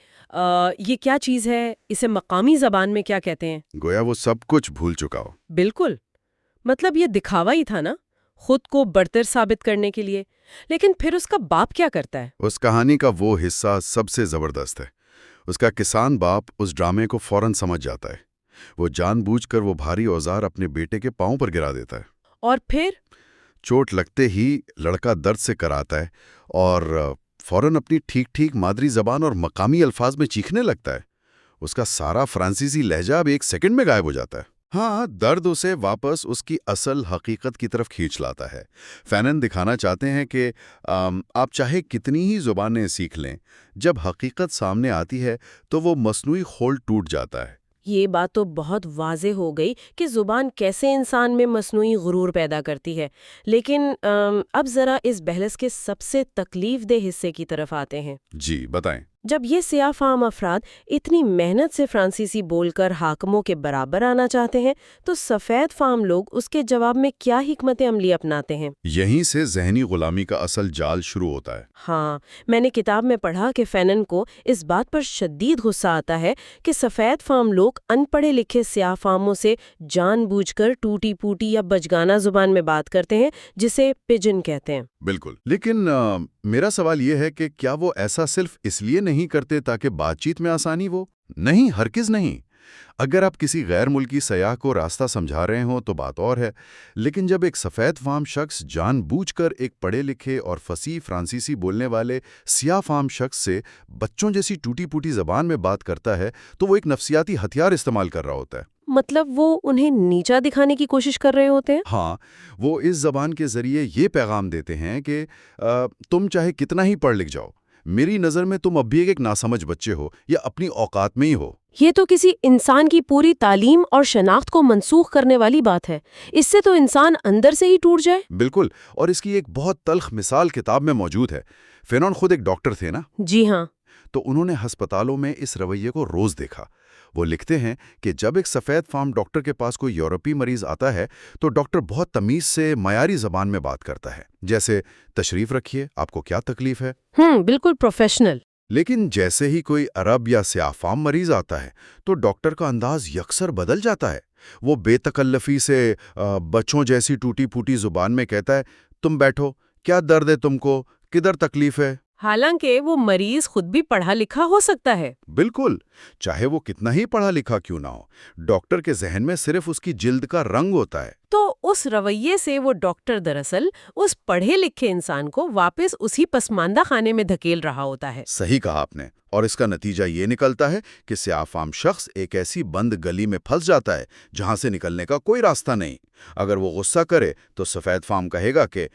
S2: یہ کیا چیز ہے، اسے مقامی زبان میں کیا کہتے ہیں؟
S1: گویا وہ سب کچھ بھول چکا ہو۔
S2: بالکل، مطلب یہ دکھاوا ہی تھا نا، خود کو برتر ثابت کرنے کے لیے۔ لیکن پھر اس کا باپ کیا کرتا ہے؟
S1: اس کہانی کا وہ حصہ سب سے زبردست ہے۔ اس کا کسان باپ اس ڈرامے کو فوراً سمجھ جاتا ہے۔ وہ جان بوجھ کر وہ بھاری اوزار اپنے بیٹے کے پاؤں پر گرا دیتا ہے۔
S2: اور پھر
S1: چوٹ لگتے ہی لڑکا درد سے کراتا ہے اور فوراً اپنی ٹھیک ٹھیک مادری زبان اور مقامی الفاظ میں چیخنے لگتا ہے۔ اس کا سارا فرانسیسی لہجہ اب ایک سیکنڈ میں غائب ہو جاتا ہے۔ ہاں، درد اسے واپس اس کی اصل حقیقت کی طرف کھینچ لاتا ہے۔ فینن دکھانا چاہتے ہیں کہ آپ چاہے کتنی ہی زبانیں سیکھ لیں، جب حقیقت سامنے آتی ہے تو وہ مصنوعی خول ٹوٹ جاتا ہے۔
S2: یہ بات تو بہت واضح ہو گئی کہ زبان کیسے انسان میں مصنوعی غرور پیدا کرتی ہے۔ لیکن اب ذرا اس بحث کے سب سے تکلیف دہ حصے کی طرف آتے ہیں۔
S1: جی بتائیں۔
S2: جب یہ سیاہ فام افراد اتنی محنت سے فرانسیسی بول کر حاکموں کے برابر آنا چاہتے ہیں تو سفید فام لوگ اس کے جواب میں کیا حکمت عملی اپناتے ہیں؟
S1: یہیں سے ذہنی غلامی کا اصل جال شروع ہوتا ہے۔
S2: ہاں، میں نے کتاب میں پڑھا کہ فینن کو اس بات پر شدید غصہ آتا ہے کہ سفید فام لوگ ان پڑھے لکھے سیاہ فاموں سے جان بوجھ کر ٹوٹی پوٹی یا بچگانہ زبان میں بات کرتے ہیں، جسے پجن کہتے ہیں۔
S1: بالکل، لیکن میرا سوال یہ ہے کہ کیا وہ ایسا صرف اس لیے نہیں کرتے تاکہ بات چیت میں آسانی ہو؟ نہیں، ہرگز نہیں۔ اگر آپ کسی غیر ملکی سیاح کو راستہ سمجھا رہے ہوں تو بات اور ہے، لیکن جب ایک سفید فام شخص جان بوجھ کر ایک پڑھے لکھے اور فصیح فرانسیسی بولنے والے سیاہ فام شخص سے بچوں جیسی ٹوٹی پوٹی زبان میں بات کرتا ہے تو وہ ایک نفسیاتی ہتھیار استعمال کر رہا ہوتا ہے۔
S2: مطلب وہ انہیں نیچا دکھانے کی کوشش کر رہے ہوتے ہیں؟
S1: ہاں، وہ اس زبان کے ذریعے یہ پیغام دیتے ہیں کہ تم چاہے کتنا ہی پڑھ لکھ جاؤ، میری نظر میں تم اب بھی ایک ناسمجھ بچے ہو یا اپنی اوقات میں ہی ہو۔
S2: یہ تو کسی انسان کی پوری تعلیم اور شناخت کو منسوخ کرنے والی بات ہے۔ اس سے تو انسان اندر سے ہی ٹوٹ جائے۔
S1: بالکل، اور اس کی ایک بہت تلخ مثال کتاب میں موجود ہے۔ فینون خود ایک ڈاکٹر تھے نا؟
S2: جی ہاں۔
S1: تو انہوں نے ہسپتالوں میں اس رویے کو روز دیکھا۔ وہ لکھتے ہیں کہ جب ایک سفید فام ڈاکٹر کے پاس کوئی یورپی مریض آتا ہے تو ڈاکٹر بہت تمیز سے معیاری زبان میں بات کرتا ہے، جیسے تشریف رکھیے، آپ کو کیا تکلیف ہے؟
S2: بالکل پروفیشنل۔
S1: لیکن جیسے ہی کوئی عرب یا سیاہ فام مریض آتا ہے تو ڈاکٹر کا انداز یکسر بدل جاتا ہے۔ وہ بے تکلفی سے بچوں جیسی ٹوٹی پھوٹی زبان میں کہتا ہے، تم بیٹھو، کیا درد ہے تم کو، کدھر تکلیف ہے؟
S2: حالانکہ وہ مریض خود بھی پڑھا لکھا ہو سکتا ہے۔
S1: بالکل، چاہے وہ کتنا ہی پڑھا لکھا کیوں نہ ہو، ڈاکٹر کے ذہن میں صرف اس کی جلد کا رنگ ہوتا ہے۔
S2: تو اس رویے سے وہ ڈاکٹر دراصل اس پڑھے لکھے انسان کو واپس اسی پسماندہ خانے میں دھکیل رہا ہوتا ہے۔
S1: صحیح کہا آپ نے، اور اس کا نتیجہ یہ نکلتا ہے کہ سیاہ فام شخص ایک ایسی بند گلی میں پھنس جاتا ہے جہاں سے نکلنے کا کوئی راستہ نہیں۔ اگر وہ غصہ کرے تو سفید فام کہے گا کہ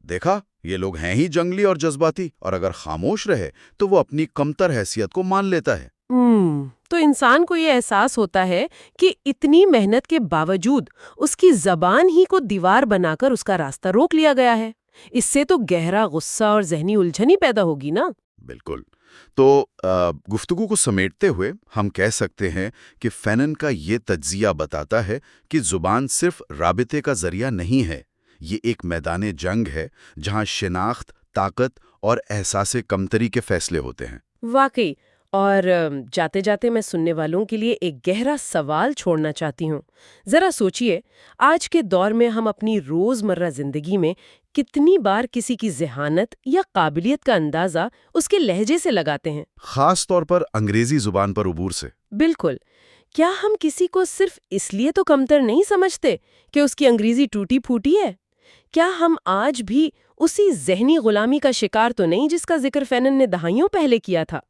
S1: دیکھا، یہ لوگ ہیں ہی جنگلی اور جذباتی، اور اگر خاموش رہے تو وہ اپنی کمتر حیثیت کو مان لیتا ہے۔
S2: تو انسان کو یہ احساس ہوتا ہے کہ اتنی محنت کے باوجود اس کی زبان ہی کو دیوار بنا کر اس کا راستہ روک لیا گیا ہے۔ اس سے تو گہرا غصہ اور ذہنی الجھن ہی پیدا ہوگی نا۔
S1: بالکل۔ تو گفتگو کو سمیٹتے ہوئے ہم کہہ سکتے ہیں کہ فینن کا یہ تجزیہ بتاتا ہے کہ زبان صرف رابطے کا ذریعہ نہیں ہے، یہ ایک میدان جنگ ہے جہاں شناخت، طاقت اور احساس کمتری کے فیصلے ہوتے ہیں۔
S2: واقعی، اور جاتے جاتے میں سننے والوں کے لیے ایک گہرا سوال چھوڑنا چاہتی ہوں۔ ذرا سوچئے، آج کے دور میں ہم اپنی روزمرہ زندگی میں کتنی بار کسی کی ذہانت یا قابلیت کا اندازہ اس کے لہجے سے لگاتے ہیں،
S1: خاص طور پر انگریزی زبان پر عبور سے۔
S2: بالکل۔ کیا ہم کسی کو صرف اس لیے تو کمتر نہیں سمجھتے کہ اس کی انگریزی ٹوٹی پھوٹی ہے؟ کیا ہم آج بھی اسی ذہنی غلامی کا شکار تو نہیں جس کا ذکر فینن نے دہائیوں پہلے کیا تھا؟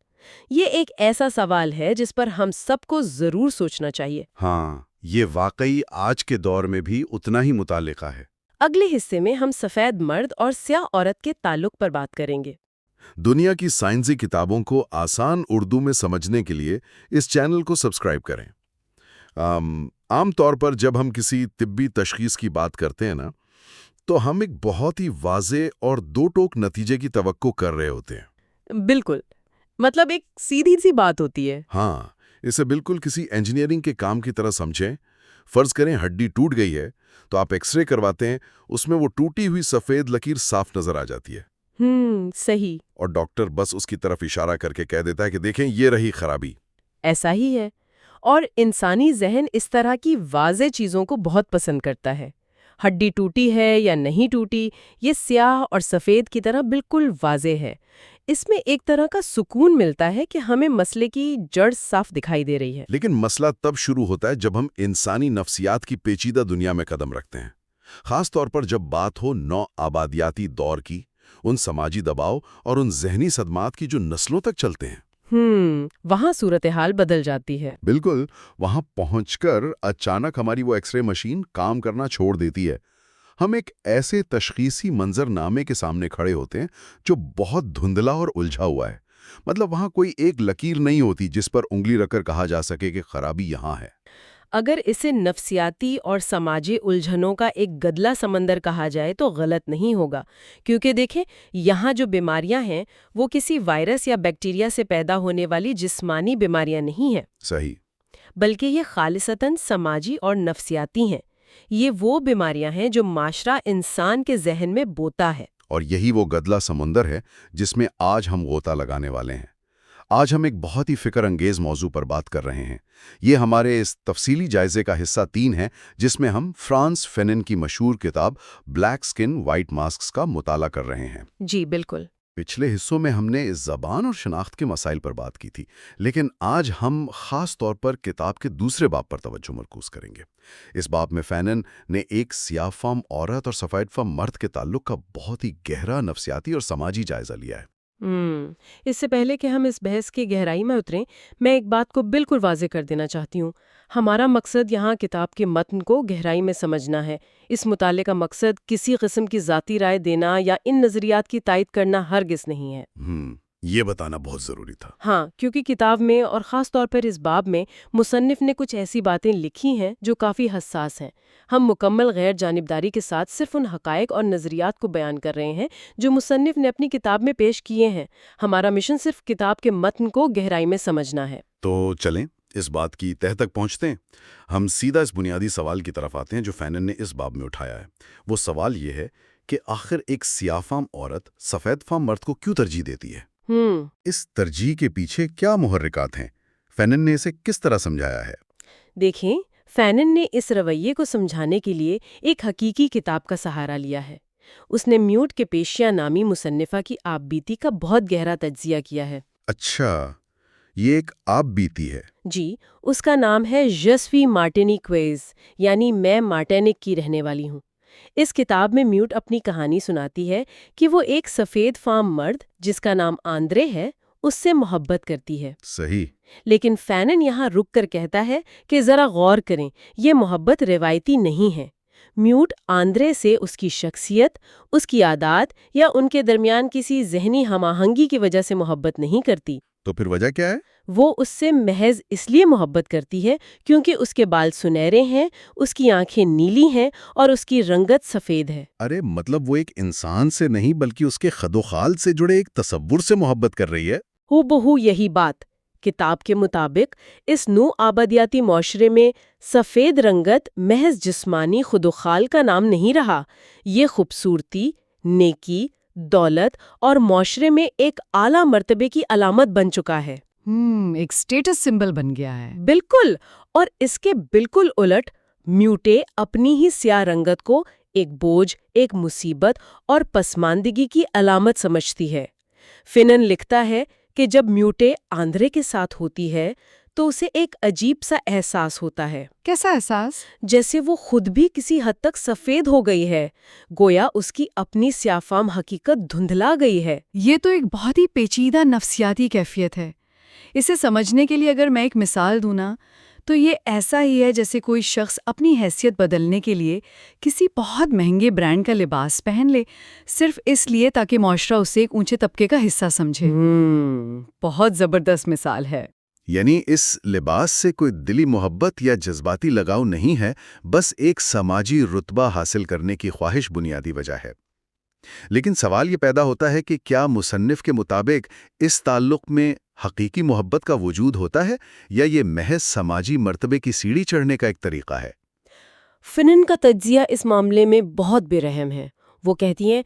S2: یہ ایک ایسا سوال ہے جس پر ہم سب کو ضرور سوچنا چاہیے۔
S1: ہاں، یہ واقعی آج کے دور میں بھی اتنا ہی متعلقہ ہے۔
S2: اگلے حصے میں ہم سفید مرد اور سیاہ عورت کے تعلق پر بات کریں گے۔
S1: دنیا کی سائنسی کتابوں کو آسان اردو میں سمجھنے کے لیے اس چینل کو سبسکرائب کریں۔ عام طور پر جب ہم کسی طبی تشخیص کی بات کرتے ہیں نا، تو ہم ایک بہت ہی واضح اور دو ٹوک نتیجے کی توقع کر رہے ہوتے ہیں۔
S2: بالکل، مطلب ایک سیدھی سی بات ہوتی ہے۔
S1: ہاں، اسے بالکل کسی انجینئرنگ کے کام کی طرح سمجھیں۔ فرض کریں ہڈی ٹوٹ گئی ہے تو آپ ایکس رے کرواتے ہیں، اس میں وہ ٹوٹی ہوئی سفید لکیر صاف نظر آ جاتی ہے۔
S2: صحیح۔
S1: اور ڈاکٹر بس اس کی طرف اشارہ کر کے کہہ دیتا ہے کہ دیکھیں یہ رہی خرابی۔
S2: ایسا ہی ہے، اور انسانی ذہن اس طرح کی واضح چیزوں کو بہت پسند کرتا ہے۔ ہڈی ٹوٹی ہے یا نہیں ٹوٹی، یہ سیاہ اور سفید کی طرح بالکل واضح ہے۔ اس میں ایک طرح کا سکون ملتا ہے کہ ہمیں مسئلے کی جڑ صاف دکھائی دے رہی ہے۔
S1: لیکن مسئلہ تب شروع ہوتا ہے جب ہم انسانی نفسیات کی پیچیدہ دنیا میں قدم رکھتے ہیں، خاص طور پر جب بات ہو نو آبادیاتی دور کی، ان سماجی دباؤ اور ان ذہنی صدمات کی جو نسلوں تک چلتے ہیں۔
S2: وہاں صورتحال بدل جاتی ہے۔
S1: بالکل، وہاں پہنچ کر اچانک ہماری وہ ایکس رے مشین کام کرنا چھوڑ دیتی ہے۔ ہم ایک ایسے تشخیصی منظر نامے کے سامنے کھڑے ہوتے ہیں جو بہت دھندلا اور الجھا ہوا ہے۔ مطلب وہاں کوئی ایک لکیر نہیں ہوتی جس پر انگلی رکھ کر کہا جا سکے کہ خرابی یہاں ہے۔
S2: اگر اسے نفسیاتی اور سماجی الجھنوں کا ایک گدلا سمندر کہا جائے تو غلط نہیں ہوگا، کیونکہ دیکھیں، یہاں جو بیماریاں ہیں وہ کسی وائرس یا بیکٹیریا سے پیدا ہونے والی جسمانی بیماریاں نہیں ہیں۔
S1: صحیح۔
S2: بلکہ یہ خالصتاً سماجی اور نفسیاتی ہیں۔ یہ وہ بیماریاں ہیں جو معاشرہ انسان کے ذہن میں بوتا ہے۔
S1: اور یہی وہ گدلا سمندر ہے جس میں آج ہم غوطہ لگانے والے ہیں۔ آج ہم ایک بہت ہی فکر انگیز موضوع پر بات کر رہے ہیں۔ یہ ہمارے اس تفصیلی جائزے کا حصہ 3 ہے، جس میں ہم فرانس فینن کی مشہور کتاب بلیک سکن وائٹ ماسکس کا مطالعہ کر رہے ہیں۔
S2: جی بالکل۔
S1: پچھلے حصوں میں ہم نے اس زبان اور شناخت کے مسائل پر بات کی تھی، لیکن آج ہم خاص طور پر کتاب کے دوسرے باب پر توجہ مرکوز کریں گے۔ اس باب میں فینن نے ایک سیاہ فام عورت اور سفید فام مرد کے تعلق کا بہت ہی گہرا نفسیاتی اور سماجی جائزہ لیا ہے۔
S2: اس سے پہلے کہ ہم اس بحث کی گہرائی میں اتریں، میں ایک بات کو بالکل واضح کر دینا چاہتی ہوں۔ ہمارا مقصد یہاں کتاب کے متن کو گہرائی میں سمجھنا ہے۔ اس مطالعے کا مقصد کسی قسم کی ذاتی رائے دینا یا ان نظریات کی تائید کرنا ہرگز نہیں ہے۔
S1: یہ بتانا بہت ضروری تھا۔
S2: ہاں، کیونکہ کتاب میں اور خاص طور پر اس باب میں مصنف نے کچھ ایسی باتیں لکھی ہیں جو کافی حساس ہیں۔ ہم مکمل غیر جانبداری کے ساتھ صرف ان حقائق اور نظریات کو بیان کر رہے ہیں جو مصنف نے اپنی کتاب میں پیش کیے ہیں۔ ہمارا مشن صرف کتاب کے متن کو گہرائی میں سمجھنا ہے۔
S1: تو چلیں اس بات کی تہ تک پہنچتے ہیں۔ ہم سیدھا اس بنیادی سوال کی طرف آتے ہیں جو فینن نے اس باب میں اٹھایا ہے۔ وہ سوال یہ ہے کہ آخر ایک سیاہ فام عورت سفید فام مرد کو کیوں ترجیح دیتی ہے؟ اس ترجیح کے پیچھے کیا محرکات ہیں؟ فینن نے اسے کس طرح سمجھایا ہے؟
S2: دیکھیں، فینن نے اس رویے کو سمجھانے کے لیے ایک حقیقی کتاب کا سہارا لیا ہے۔ اس نے میوٹ کے پیشیا نامی مصنفہ کی آپ بیتی کا بہت گہرا تجزیہ کیا ہے۔
S1: اچھا، یہ ایک آپ بیتی ہے؟
S2: جی، اس کا نام ہے ژسوی مارٹینیکویز، یعنی میں مارٹینک کی رہنے والی ہوں۔ اس کتاب میں میوٹ اپنی کہانی سناتی ہے کہ وہ ایک سفید فام مرد جس کا نام آندرے ہے اس سے محبت کرتی ہے۔
S1: صحیح۔
S2: لیکن فینن یہاں رک کر کہتا ہے کہ ذرا غور کریں، یہ محبت روایتی نہیں ہے۔ میوٹ آندرے سے اس کی شخصیت، اس کی عادات یا ان کے درمیان کسی ذہنی ہم آہنگی کی وجہ سے محبت نہیں کرتی۔
S1: تو پھر وجہ کیا ہے؟
S2: وہ اس سے محض اس لیے محبت کرتی ہے کیونکہ اس کے بال سنہرے ہیں، اس کی آنکھیں نیلی ہیں اور اس کی رنگت سفید ہے۔
S1: ارے مطلب وہ ایک انسان سے نہیں بلکہ اس کے خد و خال سے جڑے ایک تصور سے محبت کر رہی ہے۔
S2: ہو بہو یہی بات۔ کتاب کے مطابق اس نو آبادیاتی معاشرے میں سفید رنگت محض جسمانی خد و خال کا نام نہیں رہا، یہ خوبصورتی، نیکی، دولت اور معاشرے میں ایک اعلیٰ مرتبے کی علامت بن چکا ہے۔
S4: ایک سٹیٹس سمبل بن گیا ہے۔
S2: بالکل، اور اس کے بالکل الٹ میوٹے اپنی ہی سیاہ رنگت کو ایک بوجھ، ایک مصیبت اور پسماندگی کی علامت سمجھتی ہے۔ فینن لکھتا ہے کہ جب میوٹے آندرے کے ساتھ ہوتی ہے تو اسے ایک عجیب سا احساس ہوتا ہے۔
S4: کیسا احساس؟
S2: جیسے وہ خود بھی کسی حد تک سفید ہو گئی ہے، گویا اس کی اپنی سیاہ فام حقیقت دھندلا گئی ہے۔
S4: یہ تو ایک بہت ہی پیچیدہ نفسیاتی کیفیت ہے۔ اسے سمجھنے کے لیے اگر میں ایک مثال دوں نا تو یہ ایسا ہی ہے جیسے کوئی شخص اپنی حیثیت بدلنے کے لیے کسی بہت مہنگے برانڈ کا لباس پہن لے، صرف اس لیے تاکہ معاشرہ اسے ایک اونچے طبقے کا حصہ سمجھے۔ بہت زبردست مثال ہے۔
S1: یعنی اس لباس سے کوئی دلی محبت یا جذباتی لگاؤ نہیں ہے، بس ایک سماجی رتبہ حاصل کرنے کی خواہش بنیادی وجہ ہے۔ لیکن سوال یہ پیدا ہوتا ہے کہ کیا مصنف کے مطابق اس تعلق میں حقیقی محبت کا وجود ہوتا ہے یا یہ محض سماجی مرتبے کی سیڑھی چڑھنے کا ایک طریقہ ہے؟
S2: فینن کا تجزیہ اس معاملے میں بہت بے رحم ہے۔ وہ کہتی ہیں،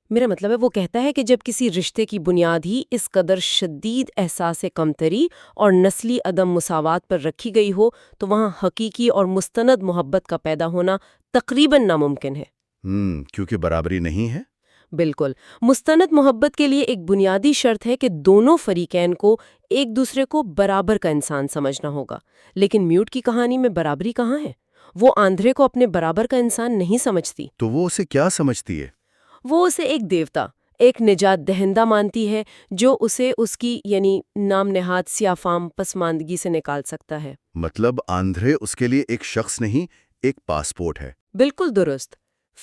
S2: میرا مطلب ہے وہ کہتا ہے کہ جب کسی رشتے کی بنیاد ہی اس قدر شدید احساس کمتری اور نسلی عدم مساوات پر رکھی گئی ہو تو وہاں حقیقی اور مستند محبت کا پیدا ہونا تقریباً ناممکن ہے۔
S1: کیونکہ برابری نہیں ہے؟
S2: بالکل، مستند محبت کے لیے ایک بنیادی شرط ہے کہ دونوں فریقین کو ایک دوسرے کو برابر کا انسان سمجھنا ہوگا۔ لیکن میوٹ کی کہانی میں برابری کہاں ہے؟ وہ آندھرے کو اپنے برابر کا انسان نہیں سمجھتی۔
S1: تو وہ اسے کیا سمجھتی ہے؟
S2: وہ اسے ایک دیوتا، ایک نجات دہندہ مانتی ہے جو اسے اس کی یعنی نام نہاد سیاہ فام پسماندگی سے نکال سکتا ہے۔
S1: مطلب آندھرے اس کے لیے ایک شخص نہیں، ایک پاسپورٹ ہے۔
S2: بالکل درست۔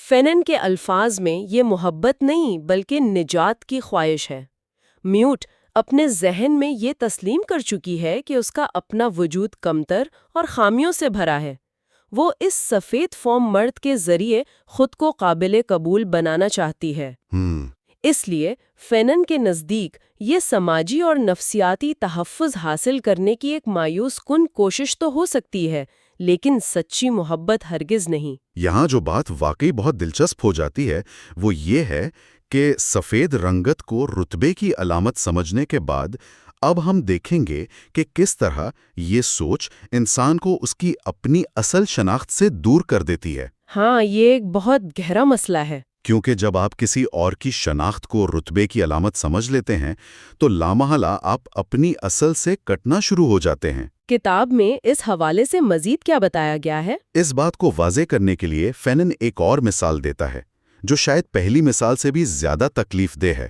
S2: فینن کے الفاظ میں یہ محبت نہیں بلکہ نجات کی خواہش ہے۔ میوٹ اپنے ذہن میں یہ تسلیم کر چکی ہے کہ اس کا اپنا وجود کمتر اور خامیوں سے بھرا ہے۔ وہ اس سفید فام مرد کے ذریعے خود کو قابل قبول بنانا چاہتی ہے۔ اس لیے فینن کے نزدیک یہ سماجی اور نفسیاتی تحفظ حاصل کرنے کی ایک مایوس کن کوشش تو ہو سکتی ہے، لیکن سچی محبت ہرگز نہیں۔
S1: یہاں جو بات واقعی بہت دلچسپ ہو جاتی ہے وہ یہ ہے کہ سفید رنگت کو رتبے کی علامت سمجھنے کے بعد اب ہم دیکھیں گے کہ کس طرح یہ سوچ انسان کو اس کی اپنی اصل شناخت سے دور کر دیتی ہے۔
S2: ہاں، یہ ایک بہت گہرا مسئلہ ہے۔
S1: کیونکہ جب آپ کسی اور کی شناخت کو رتبے کی علامت سمجھ لیتے ہیں تو لامحالہ آپ اپنی اصل سے کٹنا شروع ہو جاتے ہیں۔
S2: کتاب میں اس حوالے سے مزید کیا بتایا گیا ہے؟
S1: اس بات کو واضح کرنے کے لیے فینن ایک اور مثال دیتا ہے جو شاید پہلی مثال سے بھی زیادہ تکلیف دہ ہے۔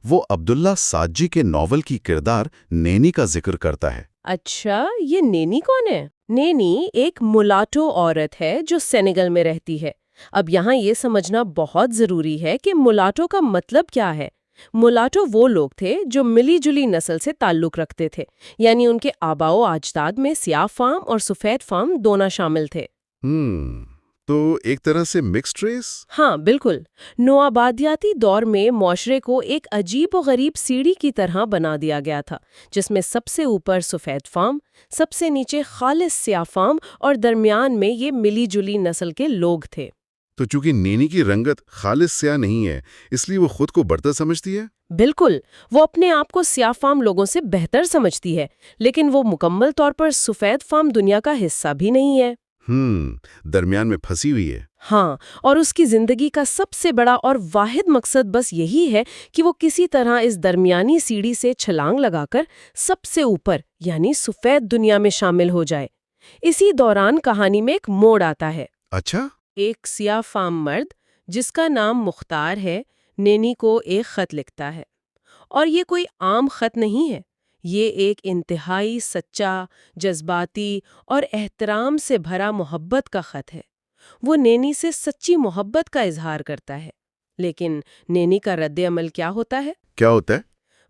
S1: وہ عبداللہ ساجی کے ناول کی کردار نینی کا ذکر کرتا ہے۔
S2: اچھا، یہ نینی کون ہے؟ نینی ایک ملاٹو عورت ہے جو سینیگل میں رہتی ہے۔ اب یہاں یہ سمجھنا بہت ضروری ہے کہ ملاٹو کا مطلب کیا ہے۔ ملاٹو وہ لوگ تھے جو ملی جلی نسل سے تعلق رکھتے تھے، یعنی ان کے آباؤ اجداد میں سیاہ فام اور سفید فام دونوں شامل تھے۔
S1: تو ایک طرح سے مکسڈ ریس؟
S2: ہاں بالکل، نوآبادیاتی دور میں معاشرے کو ایک عجیب و غریب سیڑھی کی طرح بنا دیا گیا تھا، جس میں سب سے اوپر سفید فام، سب سے نیچے خالص سیاہ فام اور درمیان میں یہ ملی جلی نسل کے لوگ تھے۔
S1: تو چونکہ نینی کی رنگت خالص سیاہ نہیں ہے، اس لیے وہ خود کو برتر سمجھتی ہے؟
S2: بالکل، وہ اپنے آپ کو سیاہ فام لوگوں سے بہتر سمجھتی ہے، لیکن وہ مکمل طور پر سفید فام دنیا کا حصہ بھی نہیں ہے۔
S1: درمیان میں پھنسی ہوئی ہے۔
S2: ہاں، اور اس کی زندگی کا سب سے بڑا اور واحد مقصد بس یہی ہے کہ وہ کسی طرح اس درمیانی سیڑھی سے چھلانگ لگا کر سب سے اوپر یعنی سفید دنیا میں شامل ہو جائے۔ اسی دوران کہانی میں ایک موڑ آتا ہے۔
S1: اچھا؟
S2: ایک سیاہ فام مرد جس کا نام مختار ہے، نینی کو ایک خط لکھتا ہے، اور یہ کوئی عام خط نہیں ہے، یہ ایک انتہائی سچا، جذباتی اور احترام سے بھرا محبت کا خط ہے۔ وہ نینی سے سچی محبت کا اظہار کرتا ہے، لیکن نینی کا رد عمل کیا ہوتا ہے؟
S1: کیا ہوتا ہے؟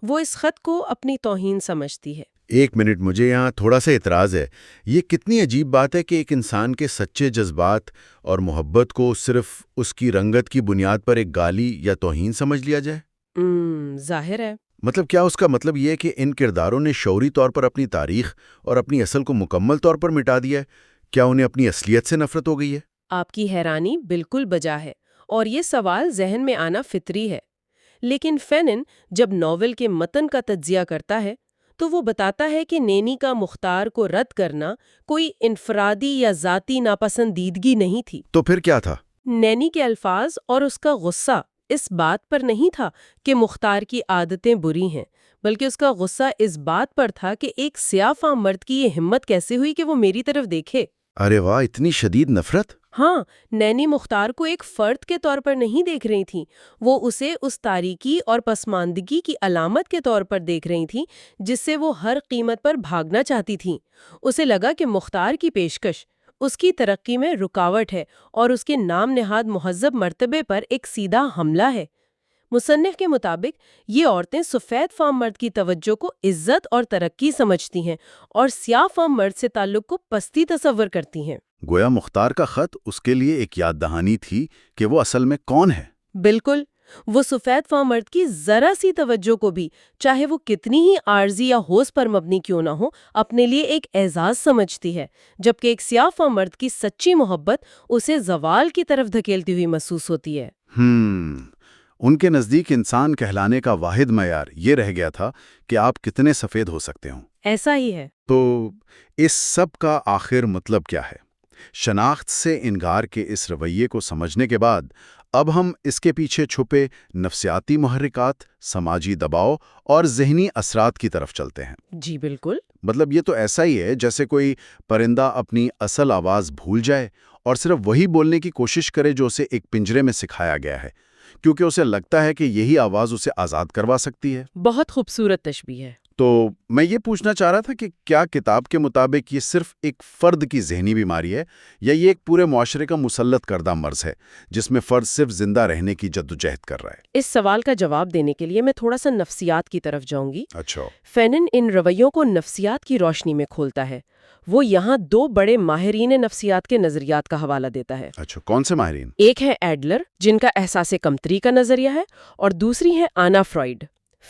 S2: وہ اس خط کو اپنی توہین سمجھتی ہے۔
S1: ایک منٹ، مجھے یہاں تھوڑا سا اعتراض ہے۔ یہ کتنی عجیب بات ہے کہ ایک انسان کے سچے جذبات اور محبت کو صرف اس کی رنگت کی بنیاد پر ایک گالی یا توہین سمجھ لیا جائے۔
S2: ظاہر ہے۔
S1: مطلب کیا اس کا مطلب یہ ہے کہ ان کرداروں نے شعوری طور پر اپنی تاریخ اور اپنی اصل کو مکمل طور پر مٹا دیا ہے؟ کیا انہیں اپنی اصلیت سے نفرت ہو گئی ہے؟
S2: آپ کی حیرانی بالکل بجا ہے، اور یہ سوال ذہن میں آنا فطری ہے۔ لیکن فینن جب ناول کے متن کا تجزیہ کرتا ہے تو وہ بتاتا ہے کہ نینی کا مختار کو رد کرنا کوئی انفرادی یا ذاتی ناپسندیدگی نہیں تھی۔
S1: تو پھر کیا تھا؟
S2: نینی کے الفاظ اور اس کا غصہ اس بات پر نہیں تھا کہ مختار کی عادتیں بری ہیں، بلکہ اس کا غصہ اس بات پر تھا کہ ایک سیاہ فام مرد کی یہ ہمت کیسے ہوئی کہ وہ میری طرف دیکھے۔
S1: ارے واہ، اتنی شدید نفرت!
S2: ہاں، نینی مختار کو ایک فرد کے طور پر نہیں دیکھ رہی تھی، وہ اسے اس تاریکی اور پسماندگی کی علامت کے طور پر دیکھ رہی تھی جس سے وہ ہر قیمت پر بھاگنا چاہتی تھی۔ اسے لگا کہ مختار کی پیشکش اس کی ترقی میں رکاوٹ ہے اور اس کے نام نہاد مہذب مرتبے پر ایک سیدھا حملہ ہے۔ مصنف کے مطابق یہ عورتیں سفید فام مرد کی توجہ کو عزت اور ترقی سمجھتی ہیں اور سیاہ فام مرد سے تعلق کو پستی تصور کرتی ہیں۔
S3: گویا مختار کا خط اس کے لیے ایک یاد دہانی تھی کہ وہ اصل میں کون ہے۔
S2: بالکل، وہ سفید فام مرد کی ذرا سی توجہ کو بھی، چاہے وہ کتنی ہی عارضی یا ہوس پر مبنی کیوں نہ ہو، اپنے لیے ایک اعزاز سمجھتی ہے، جبکہ ایک سیاہ فام مرد کی سچی محبت اسے زوال کی طرف دھکیلتی ہوئی محسوس ہوتی ہے۔
S3: ان کے نزدیک انسان کہلانے کا واحد معیار یہ رہ گیا تھا کہ آپ کتنے سفید ہو سکتے ہوں۔
S2: ایسا ہی ہے۔
S3: تو اس سب کا آخر مطلب کیا ہے؟ شناخت سے انکار کے اس رویے کو سمجھنے کے بعد اب ہم اس کے پیچھے چھپے نفسیاتی محرکات، سماجی دباؤ اور ذہنی اثرات کی طرف چلتے ہیں۔
S2: جی بالکل۔
S3: مطلب یہ تو ایسا ہی ہے جیسے کوئی پرندہ اپنی اصل آواز بھول جائے اور صرف وہی بولنے کی کوشش کرے جو اسے ایک پنجرے میں سکھایا گیا ہے، کیونکہ اسے لگتا ہے کہ یہی آواز اسے آزاد کروا سکتی ہے۔
S2: بہت خوبصورت تشبیہ ہے۔
S3: تو میں یہ پوچھنا چاہ رہا تھا کہ کیا کتاب کے مطابق یہ صرف ایک فرد کی ذہنی بیماری ہے یا یہ ایک پورے معاشرے کا مسلط کردہ مرض ہے جس میں فرد صرف زندہ رہنے کی جدوجہد کر رہا ہے؟
S2: اس سوال کا جواب دینے کے لیے میں تھوڑا سا نفسیات کی طرف جاؤں گی۔
S3: اچھا۔
S2: فینن ان رویوں کو نفسیات کی روشنی میں کھولتا ہے۔ وہ یہاں دو بڑے ماہرین نفسیات کے نظریات کا حوالہ دیتا ہے۔
S3: اچھا، کون سے ماہرین؟
S2: ایک ہے ایڈلر، جن کا احساس کمتری کا نظریہ ہے، اور دوسری ہے آنا فرائیڈ۔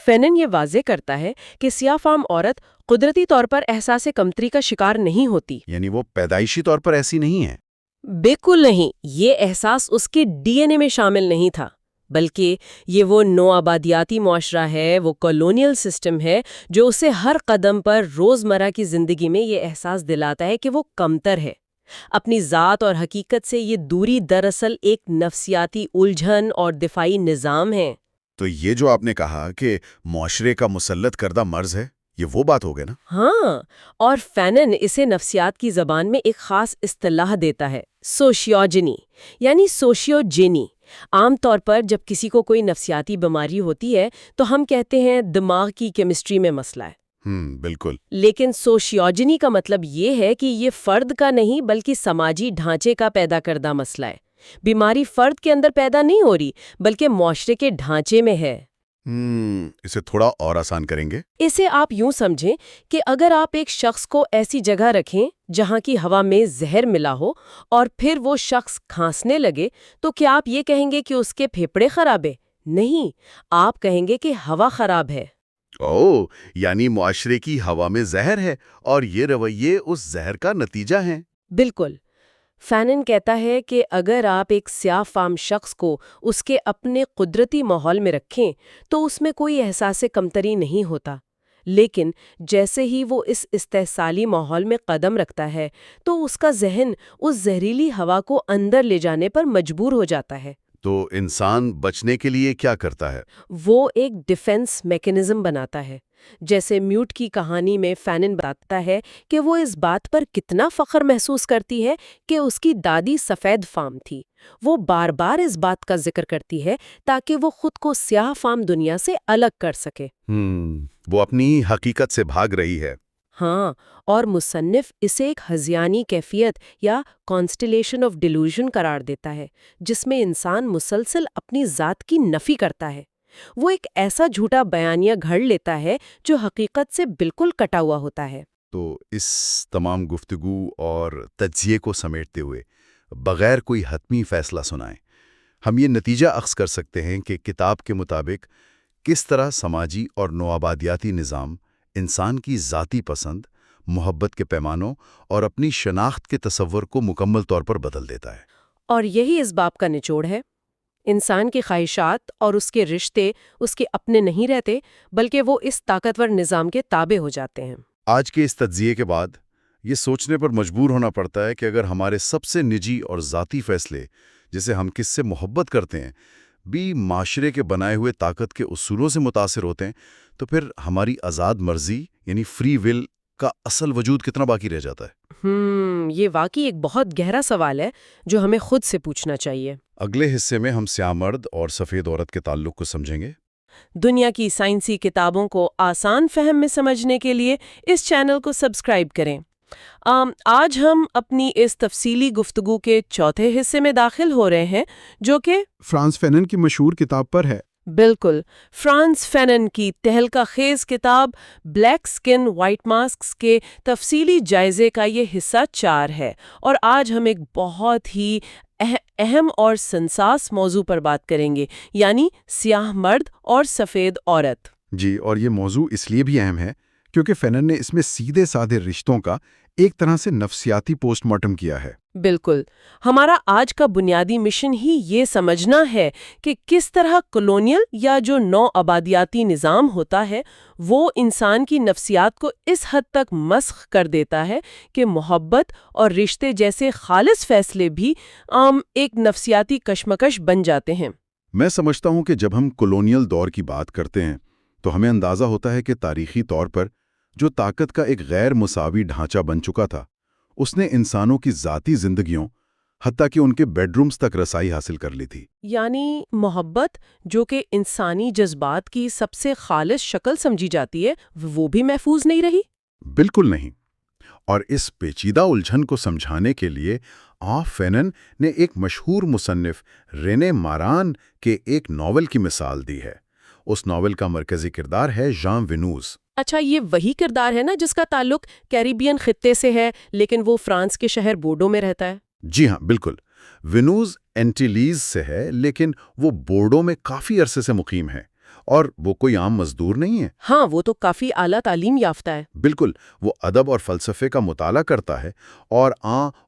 S2: فینن یہ واضح کرتا ہے کہ سیاہ فام عورت قدرتی طور پر احساس کمتری کا شکار نہیں ہوتی۔
S3: یعنی وہ پیدائشی طور پر ایسی نہیں ہے؟
S2: بالکل نہیں، یہ احساس اس کے ڈی این اے میں شامل نہیں تھا، بلکہ یہ وہ نوآبادیاتی معاشرہ ہے، وہ کالونیل سسٹم ہے جو اسے ہر قدم پر روزمرہ کی زندگی میں یہ احساس دلاتا ہے کہ وہ کمتر ہے۔ اپنی ذات اور حقیقت سے یہ دوری دراصل ایک نفسیاتی الجھن اور دفاعی نظام ہے۔
S1: تو یہ جو آپ نے کہا کہ معاشرے کا مسلط کردہ مرض ہے، یہ وہ بات ہو گئی نا؟
S2: ہاں، اور فینن اسے نفسیات کی زبان میں ایک خاص اصطلاح دیتا ہے، سوشیوجنی، یعنی سوشیوجینی۔ عام طور پر جب کسی کو کوئی نفسیاتی بیماری ہوتی ہے تو ہم کہتے ہیں دماغ کی کیمسٹری میں مسئلہ ہے۔
S1: بالکل۔
S2: لیکن سوشیوجنی کا مطلب یہ ہے کہ یہ فرد کا نہیں بلکہ سماجی ڈھانچے کا پیدا کردہ مسئلہ ہے۔ بیماری فرد کے اندر پیدا نہیں ہو رہی بلکہ معاشرے کے ڈھانچے میں ہے۔
S3: اسے تھوڑا اور آسان کریں گے؟
S2: اسے آپ یوں سمجھیں کہ اگر آپ ایک شخص کو ایسی جگہ رکھیں جہاں کی ہوا میں زہر ملا ہو اور پھر وہ شخص کھانسنے لگے تو کیا آپ یہ کہیں گے کہ اس کے پھیپھڑے خراب ہیں؟ نہیں، آپ کہیں گے کہ ہوا خراب ہے۔
S3: یعنی معاشرے کی ہوا میں زہر ہے اور یہ رویے اس زہر کا نتیجہ ہیں۔
S2: بالکل۔ فینن کہتا ہے کہ اگر آپ ایک سیاہ فام شخص کو اس کے اپنے قدرتی ماحول میں رکھیں تو اس میں کوئی احساس کمتری نہیں ہوتا، لیکن جیسے ہی وہ اس استحصالی ماحول میں قدم رکھتا ہے تو اس کا ذہن اس زہریلی ہوا کو اندر لے جانے پر مجبور ہو جاتا ہے۔
S3: تو انسان بچنے کے لیے کیا کرتا ہے؟
S2: وہ ایک ڈیفنس میکینزم بناتا ہے۔ جیسے میوٹ کی کہانی میں فینن بتاتا ہے کہ وہ اس بات پر کتنا فخر محسوس کرتی ہے کہ اس کی دادی سفید فام تھی۔ وہ بار بار اس بات کا ذکر کرتی ہے تاکہ وہ خود کو سیاہ فام دنیا سے الگ کر سکے۔
S3: وہ اپنی حقیقت سے بھاگ رہی ہے۔
S2: ہاں، اور مصنف اسے ایک ہذیانی کیفیت یا کانسٹلیشن آف ڈیلوژن قرار دیتا ہے، جس میں انسان مسلسل اپنی ذات کی نفی کرتا ہے۔ وہ ایک ایسا جھوٹا بیانیہ گھڑ لیتا ہے جو حقیقت سے بالکل کٹا ہوا ہوتا ہے۔
S3: تو اس تمام گفتگو اور تجزیے کو سمیٹتے ہوئے بغیر کوئی حتمی فیصلہ سنائیں، ہم یہ نتیجہ اخذ کر سکتے ہیں کہ کتاب کے مطابق کس طرح سماجی اور نوآبادیاتی نظام انسان کی ذاتی پسند، محبت کے پیمانوں اور اپنی شناخت کے تصور کو مکمل طور پر بدل دیتا ہے۔
S2: اور یہی اس باب کا نچوڑ ہے۔ انسان کی خواہشات اور اس کے رشتے اس کے اپنے نہیں رہتے، بلکہ وہ اس طاقتور نظام کے تابع ہو جاتے ہیں۔
S3: آج کے اس تجزیے کے بعد یہ سوچنے پر مجبور ہونا پڑتا ہے کہ اگر ہمارے سب سے نجی اور ذاتی فیصلے، جسے ہم کس سے محبت کرتے ہیں، بھی معاشرے کے بنائے ہوئے طاقت کے اصولوں سے متاثر ہوتے ہیں، تو پھر ہماری آزاد مرضی یعنی فری ول کا اصل وجود کتنا باقی رہ جاتا ہے؟
S2: یہ واقعی ایک بہت گہرا سوال ہے جو ہمیں خود سے پوچھنا چاہیے۔
S3: اگلے حصے میں ہم سیاہ مرد اور سفید عورت کے تعلق کو سمجھیں گے۔
S2: دنیا کی سائنسی کتابوں کو آسان فہم میں سمجھنے کے لیے اس چینل کو سبسکرائب کریں۔ آج ہم اپنی اس تفصیلی گفتگو کے چوتھے حصے میں داخل ہو رہے ہیں، جو کہ
S5: فرانس فینن کی مشہور کتاب پر ہے۔
S2: بالکل، فرانس فینن کی تہلکہ خیز کتاب بلیک سکن وائٹ ماسکس کے تفصیلی جائزے کا یہ حصہ 4 ہے، اور آج ہم ایک بہت ہی اہم اور سنساس موضوع پر بات کریں گے، یعنی سیاہ مرد اور سفید عورت۔
S5: جی، اور یہ موضوع اس لیے بھی اہم ہے کیونکہ فینن نے اس میں سیدھے سادھے رشتوں کا ایک طرح سے نفسیاتی پوسٹ مارٹم کیا ہے۔
S2: بالکل، ہمارا آج کا بنیادی مشن ہی یہ سمجھنا ہے کہ کس طرح کولونیل یا جو نو آبادیاتی نظام ہوتا ہے وہ انسان کی نفسیات کو اس حد تک مسخ کر دیتا ہے کہ محبت اور رشتے جیسے خالص فیصلے بھی ایک نفسیاتی کشمکش بن جاتے ہیں۔
S3: میں سمجھتا ہوں کہ جب ہم کولونیل دور کی بات کرتے ہیں تو ہمیں اندازہ ہوتا ہے کہ تاریخی طور پر جو طاقت کا ایک غیر مساوی ڈھانچہ بن چکا تھا، اس نے انسانوں کی ذاتی زندگیوں، حتیٰ کہ ان کے بیڈ رومز تک رسائی حاصل کر لی تھی۔
S2: یعنی محبت، جو کہ انسانی جذبات کی سب سے خالص شکل سمجھی جاتی ہے، وہ بھی محفوظ نہیں رہی؟
S3: بالکل نہیں۔ اور اس پیچیدہ الجھن کو سمجھانے کے لیے فینن نے ایک مشہور مصنف رینے ماران کے ایک ناول کی مثال دی ہے۔ اس ناول کا مرکزی کردار ہے ژان ونوز۔
S2: اچھا، یہ وہی کردار ہے نا جس کا تعلق کیریبین خطے سے ہے لیکن وہ فرانس کے شہر بورڈو میں رہتا ہے؟
S3: جی ہاں، بالکل۔ ونوز اینٹیلیز سے ہے لیکن وہ بورڈو میں کافی عرصے سے مقیم ہے، اور وہ کوئی عام مزدور نہیں ہے۔
S2: ہاں، وہ تو کافی اعلیٰ تعلیم یافتہ ہے۔
S3: بالکل، وہ ادب اور فلسفے کا مطالعہ کرتا ہے، اور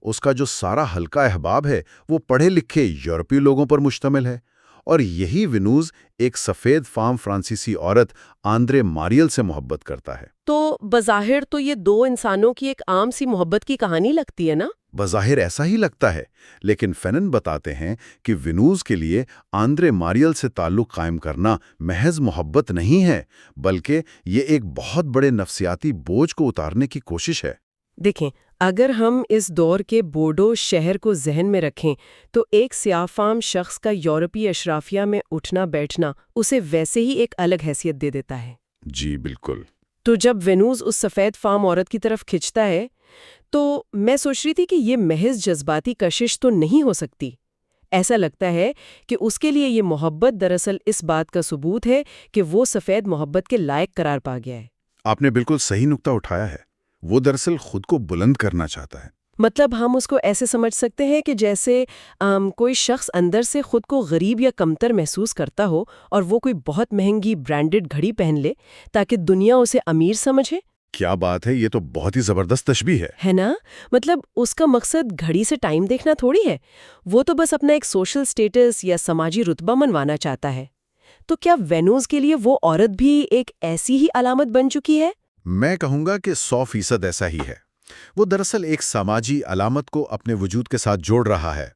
S3: اس کا جو سارا حلقہ احباب ہے وہ پڑھے لکھے یورپی لوگوں پر مشتمل ہے۔ اور یہی ونوز ایک سفید فام فرانسیسی عورت آندرے ماریل سے محبت کرتا ہے۔
S2: تو بظاہر تو یہ دو انسانوں کی ایک عام سی محبت کی کہانی لگتی ہے نا؟
S3: بظاہر ایسا ہی لگتا ہے، لیکن فینن بتاتے ہیں کہ ونوز کے لیے آندرے ماریل سے تعلق قائم کرنا محض محبت نہیں ہے، بلکہ یہ ایک بہت بڑے نفسیاتی بوجھ کو اتارنے کی کوشش ہے۔
S2: دیکھیں، اگر ہم اس دور کے بورڈو شہر کو ذہن میں رکھیں تو ایک سیاہ فام شخص کا یورپی اشرافیہ میں اٹھنا بیٹھنا اسے ویسے ہی ایک الگ حیثیت دے دیتا ہے۔
S3: جی بالکل۔
S2: تو جب ونوز اس سفید فام عورت کی طرف کھنچتا ہے تو میں سوچ رہی تھی کہ یہ محض جذباتی کشش تو نہیں ہو سکتی، ایسا لگتا ہے کہ اس کے لیے یہ محبت دراصل اس بات کا ثبوت ہے کہ وہ سفید محبت کے لائق قرار پا گیا ہے۔
S3: آپ نے بالکل صحیح نقطہ اٹھایا ہے، وہ دراصل خود کو بلند کرنا چاہتا ہے۔
S2: مطلب ہم اس کو ایسے سمجھ سکتے ہیں کہ جیسے کوئی شخص اندر سے خود کو غریب یا کمتر محسوس کرتا ہو اور وہ کوئی بہت مہنگی برانڈڈ گھڑی پہن لے تاکہ دنیا اسے امیر سمجھے۔
S3: کیا بات ہے، یہ تو بہت ہی زبردست تشبیہ
S2: ہے نا؟ مطلب اس کا مقصد گھڑی سے ٹائم دیکھنا تھوڑی ہے، وہ تو بس اپنا ایک سوشل سٹیٹس یا سماجی رتبہ منوانا چاہتا ہے۔ تو کیا وینوس کے لیے وہ عورت بھی ایک ایسی ہی علامت بن چکی ہے؟
S3: میں کہوں گا کہ 100% ایسا ہی ہے۔ وہ دراصل ایک سماجی علامت کو اپنے وجود کے ساتھ جوڑ رہا ہے۔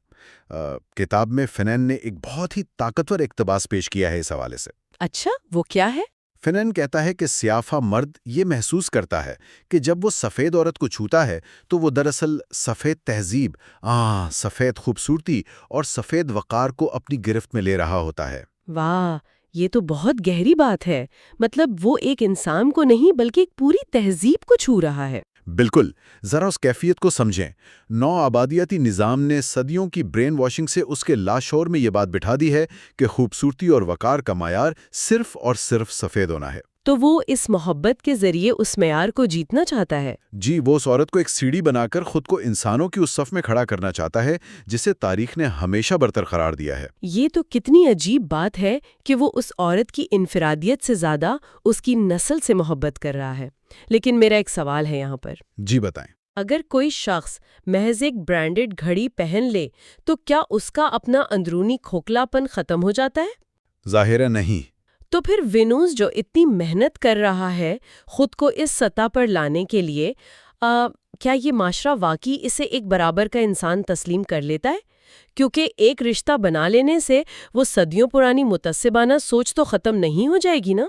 S3: کتاب میں فینن نے ایک بہت ہی طاقتور اقتباس پیش کیا ہے اس حوالے سے۔
S2: اچھا، وہ کیا ہے؟
S3: فینن کہتا ہے کہ سیافہ مرد یہ محسوس کرتا ہے کہ جب وہ سفید عورت کو چھوتا ہے تو وہ دراصل سفید تہذیب، سفید خوبصورتی اور سفید وقار کو اپنی گرفت میں لے رہا ہوتا ہے۔
S2: واہ، یہ تو بہت گہری بات ہے۔ مطلب وہ ایک انسان کو نہیں بلکہ ایک پوری تہذیب کو چھو رہا ہے۔
S3: بالکل، ذرا اس کیفیت کو سمجھیں۔ نو آبادیاتی نظام نے صدیوں کی برین واشنگ سے اس کے لاشعور میں یہ بات بٹھا دی ہے کہ خوبصورتی اور وقار کا معیار صرف اور صرف سفید ہونا ہے۔
S2: تو وہ اس محبت کے ذریعے اس معیار کو جیتنا چاہتا ہے۔
S3: جی، وہ اس عورت کو ایک سیڑھی بنا کر خود کو انسانوں کی اس صف میں کھڑا کرنا چاہتا ہے جسے تاریخ نے ہمیشہ برتر قرار دیا ہے۔
S2: یہ تو کتنی عجیب بات ہے کہ وہ اس عورت کی انفرادیت سے زیادہ اس کی نسل سے محبت کر رہا ہے۔ لیکن میرا ایک سوال ہے یہاں پر۔
S3: جی بتائیں۔
S2: اگر کوئی شخص محض ایک برانڈڈ گھڑی پہن لے تو کیا اس کا اپنا اندرونی کھوکھلاپن ختم ہو جاتا ہے؟
S3: ظاہر نہیں۔
S2: تو پھر وینوس جو اتنی محنت کر رہا ہے خود کو اس سطح پر لانے کے لیے، کیا یہ معاشرہ واقعی اسے ایک برابر کا انسان تسلیم کر لیتا ہے؟ کیونکہ ایک رشتہ بنا لینے سے وہ صدیوں پرانی متعصبانہ سوچ تو ختم نہیں ہو جائے گی نا؟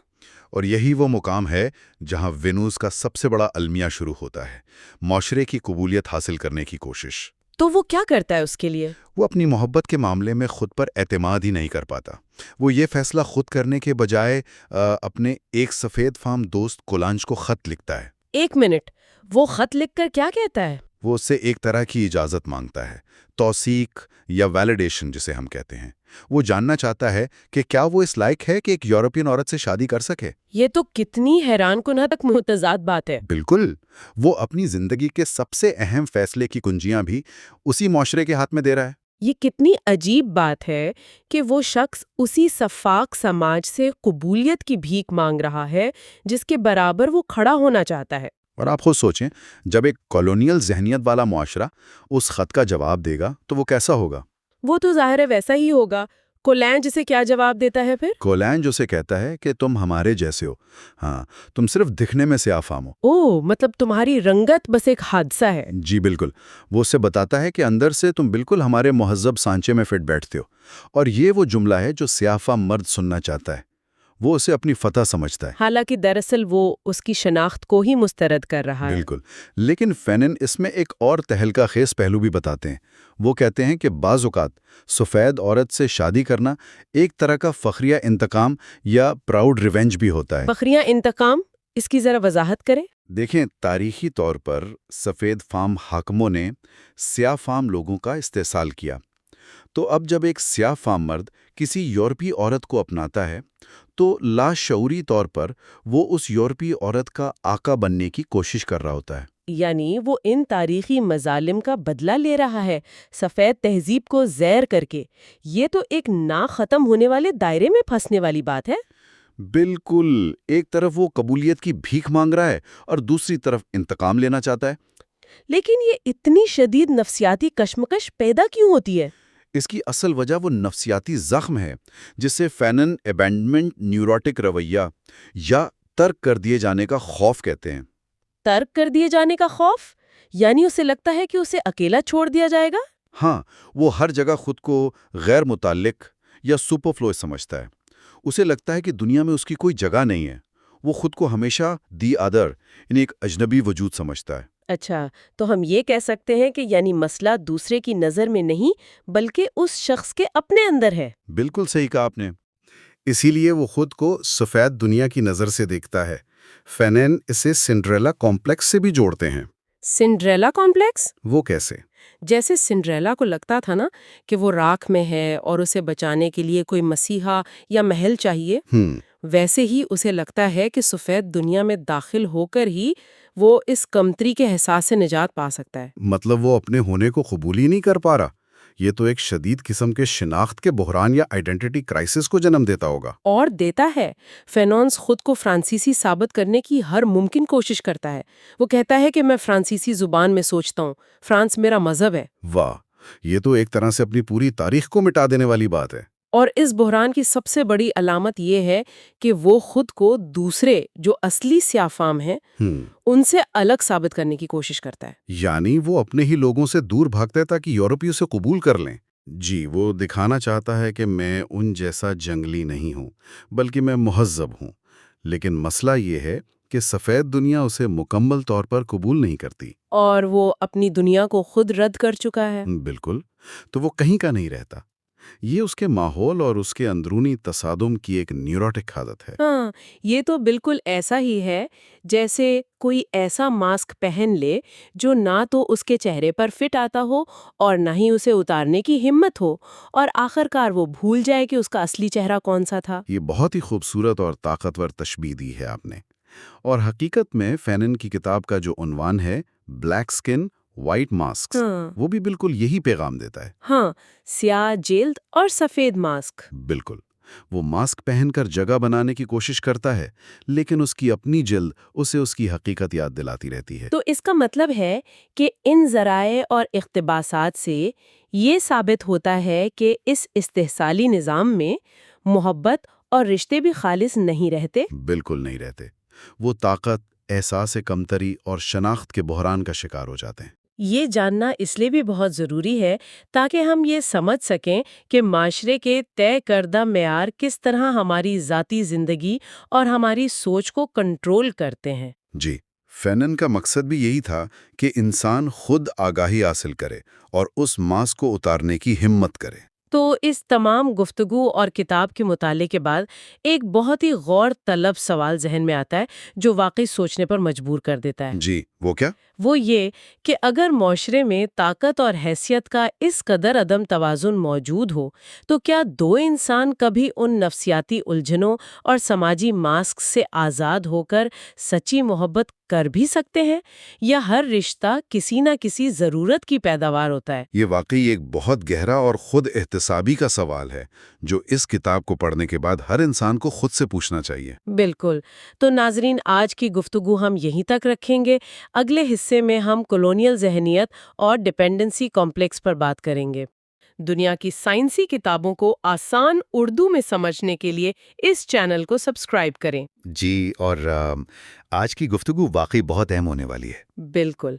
S3: اور یہی وہ مقام ہے جہاں وینوس کا سب سے بڑا المیہ شروع ہوتا ہے، معاشرے کی قبولیت حاصل کرنے کی کوشش۔
S2: تو وہ کیا کرتا ہے اس کے لیے؟
S3: وہ اپنی محبت کے معاملے میں خود پر اعتماد ہی نہیں کر پاتا۔ وہ یہ فیصلہ خود کرنے کے بجائے اپنے ایک سفید فام دوست کولانج کو خط لکھتا ہے۔
S2: ایک منٹ، وہ خط لکھ کر کیا کہتا ہے؟
S3: وہ اس سے ایک طرح کی اجازت مانگتا ہے، توثیق یا ویلیڈیشن جسے ہم کہتے ہیں۔ وہ جاننا چاہتا ہے کہ کیا وہ اس لائق ہے کہ ایک یورپین عورت سے شادی کر سکے۔
S2: یہ تو کتنی حیران کن تک متضاد بات ہے۔
S3: بالکل، وہ اپنی زندگی کے سب سے اہم فیصلے کی کنجیاں بھی اسی معاشرے کے ہاتھ میں دے رہا ہے۔
S2: یہ کتنی عجیب بات ہے کہ وہ شخص اسی شفاف سماج سے قبولیت کی بھیک مانگ رہا ہے جس کے برابر وہ کھڑا ہونا چاہتا ہے۔
S3: اور آپ خود سوچیں، جب ایک کالونیل ذہنیت والا معاشرہ اس خط کا جواب دے گا تو وہ کیسا ہوگا؟
S2: وہ تو ظاہر ہے ویسا ہی ہوگا۔ کولانج اسے کیا جواب دیتا ہے پھر؟
S3: کولانج اسے کہتا ہے کہ تم ہمارے جیسے ہو، تم صرف دکھنے میں سیاہ فام ہو۔
S2: مطلب تمہاری رنگت بس ایک حادثہ ہے۔
S3: جی بالکل، وہ اسے بتاتا ہے کہ اندر سے تم بالکل ہمارے مہذب سانچے میں فٹ بیٹھتے ہو، اور یہ وہ جملہ ہے جو سیاہ فام مرد سننا چاہتا ہے۔ وہ اسے اپنی فتح سمجھتا ہے،
S2: حالانکہ دراصل وہ اس کی شناخت کو ہی مسترد کر رہا ہے۔
S3: بالکل۔ لیکن فینن اس میں ایک اور تہلکہ خیز پہلو بھی بتاتے ہیں۔ وہ کہتے ہیں کہ بعض اوقات سفید عورت سے شادی کرنا ایک طرح کا فخریہ انتقام یا پراؤڈ ریونج بھی ہوتا ہے۔
S2: فخریہ انتقام؟ اس کی ذرا وضاحت کریں۔
S3: دیکھیں، تاریخی طور پر سفید فام حاکموں نے سیاہ فام لوگوں کا استحصال کیا۔ تو اب جب ایک سیاہ فام مرد کسی یورپی عورت کو اپناتا ہے تو لاشعوری طور پر وہ اس یورپی عورت کا آقا بننے کی کوشش کر رہا ہوتا ہے۔
S2: یعنی وہ ان تاریخی مظالم کا بدلہ لے رہا ہے سفید تہذیب کو زیر کر کے۔ یہ تو ایک نا ختم ہونے والے دائرے میں پھنسنے والی بات ہے۔
S3: بالکل، ایک طرف وہ قبولیت کی بھیک مانگ رہا ہے اور دوسری طرف انتقام لینا چاہتا ہے۔
S2: لیکن یہ اتنی شدید نفسیاتی کشمکش پیدا کیوں ہوتی ہے؟
S3: اس کی اصل وجہ وہ نفسیاتی زخم ہے جسے فینن ابینڈمنٹ نیوروٹک رویہ یا ترک کر دیے جانے کا خوف کہتے ہیں۔
S2: ترک کر دیے جانے کا خوف؟ یعنی اسے لگتا ہے کہ اسے اکیلا چھوڑ دیا جائے گا؟
S3: ہاں، وہ ہر جگہ خود کو غیر متعلق یا سپرفلو سمجھتا ہے۔ اسے لگتا ہے کہ دنیا میں اس کی کوئی جگہ نہیں ہے۔ وہ خود کو ہمیشہ دی ادر، یعنی ایک اجنبی وجود سمجھتا ہے۔
S2: اچھا، تو ہم یہ کہہ سکتے ہیں کہ یعنی مسئلہ دوسرے کی نظر میں نہیں بلکہ اس شخص کے اپنے اندر ہے۔
S3: بالکل صحیح کہا آپ نے۔
S1: اسی لیے وہ خود کو سفید دنیا کی نظر سے دیکھتا ہے۔ فینن اسے سنڈریلا کمپلیکس سے بھی جوڑتے ہیں۔
S2: Cinderella complex?
S3: وہ کیسے؟
S2: جیسے سنڈریلا کو لگتا تھا نا کہ وہ راکھ میں ہے اور اسے بچانے کے لیے کوئی مسیحا یا محل چاہیے، ویسے ہی اسے لگتا ہے کہ سفید دنیا میں داخل ہو کر ہی وہ اس کمتری کے احساس سے نجات پا سکتا ہے۔
S3: مطلب وہ اپنے ہونے کو قبول ہی نہیں کر پا رہا۔ یہ تو ایک شدید قسم کے شناخت کے بحران یا آئیڈینٹی کرائسس کو جنم دیتا ہوگا۔
S2: اور دیتا ہے۔ فینونس خود کو فرانسیسی ثابت کرنے کی ہر ممکن کوشش کرتا ہے۔ وہ کہتا ہے کہ میں فرانسیسی زبان میں سوچتا ہوں، فرانس میرا مذہب ہے۔
S3: واہ، یہ تو ایک طرح سے اپنی پوری تاریخ کو مٹا دینے والی بات ہے۔
S2: اور اس بحران کی سب سے بڑی علامت یہ ہے کہ وہ خود کو دوسرے جو اصلی سیاہ فام ہیں ان سے الگ ثابت کرنے کی کوشش کرتا ہے۔
S3: یعنی وہ اپنے ہی لوگوں سے دور بھاگتا ہے تاکہ یورپی اسے قبول کر لیں۔ جی، وہ دکھانا چاہتا ہے کہ میں ان جیسا جنگلی نہیں ہوں، بلکہ میں مہذب ہوں۔ لیکن مسئلہ یہ ہے کہ سفید دنیا اسے مکمل طور پر قبول نہیں کرتی۔
S2: اور وہ اپنی دنیا کو خود رد کر چکا ہے۔
S3: بالکل، تو وہ کہیں کا نہیں رہتا۔ یہ اس کے ماحول اور اس کے اندرونی تصادم کی ایک نیوروٹک عادت ہے۔
S2: ہاں، یہ تو بالکل ایسا ہی ہے جیسے کوئی ایسا ماسک پہن لے جو نہ تو اس کے چہرے پر فٹ آتا ہو اور نہ ہی اسے اتارنے کی ہمت ہو، اور آخرکار وہ بھول جائے کہ اس کا اصلی چہرہ کون سا تھا۔
S3: یہ بہت ہی خوبصورت اور طاقتور تشبیہ دی ہے آپ نے۔ اور حقیقت میں فینن کی کتاب کا جو عنوان ہے بلیک سکن وائٹ ماسک، وہ بھی بالکل یہی پیغام دیتا ہے۔
S2: ہاں، سیاہ جلد اور سفید ماسک۔
S3: بالکل، وہ ماسک پہن کر جگہ بنانے کی کوشش کرتا ہے، لیکن اس کی اپنی جلد اسے اس کی حقیقت یاد دلاتی رہتی ہے۔
S2: تو اس کا مطلب ہے کہ ان ذرائع اور اقتباسات سے یہ ثابت ہوتا ہے کہ اس استحصالی نظام میں محبت اور رشتے بھی خالص نہیں رہتے۔
S3: بالکل نہیں رہتے۔ وہ طاقت، احساس کمتری اور شناخت کے بحران کا شکار ہو جاتے ہیں۔
S2: یہ جاننا اس لیے بھی بہت ضروری ہے تاکہ ہم یہ سمجھ سکیں کہ معاشرے کے طے کردہ معیار کس طرح ہماری ذاتی زندگی اور ہماری سوچ کو کنٹرول کرتے ہیں۔
S3: جی، فینن کا مقصد بھی یہی تھا کہ انسان خود آگاہی حاصل کرے اور اس ماسک کو اتارنے کی ہمت کرے۔
S2: تو اس تمام گفتگو اور کتاب کے مطالعے کے بعد ایک بہت ہی غور طلب سوال ذہن میں آتا ہے جو واقعی سوچنے پر مجبور کر دیتا ہے۔
S3: جی، وہ کیا؟
S2: وہ یہ کہ اگر معاشرے میں طاقت اور حیثیت کا اس قدر عدم توازن موجود ہو تو کیا دو انسان کبھی ان نفسیاتی الجھنوں اور سماجی ماسک سے آزاد ہو کر سچی محبت کر بھی سکتے ہیں، یا ہر رشتہ کسی نہ کسی ضرورت کی پیداوار ہوتا ہے؟
S3: یہ واقعی ایک بہت گہرا اور خود احتسابی کا سوال ہے جو اس کتاب کو پڑھنے کے بعد ہر انسان کو خود سے پوچھنا چاہیے۔
S2: بالکل۔ تو ناظرین، آج کی گفتگو ہم یہیں تک رکھیں گے۔ اگلے حصے میں ہم کولونیل ذہنیت اور ڈیپینڈنسی کمپلیکس پر بات کریں گے۔ دنیا کی سائنسی کتابوں کو آسان اردو میں سمجھنے کے لیے اس چینل کو سبسکرائب کریں۔
S3: جی، اور آج کی گفتگو واقعی بہت اہم ہونے والی ہے۔
S2: بالکل۔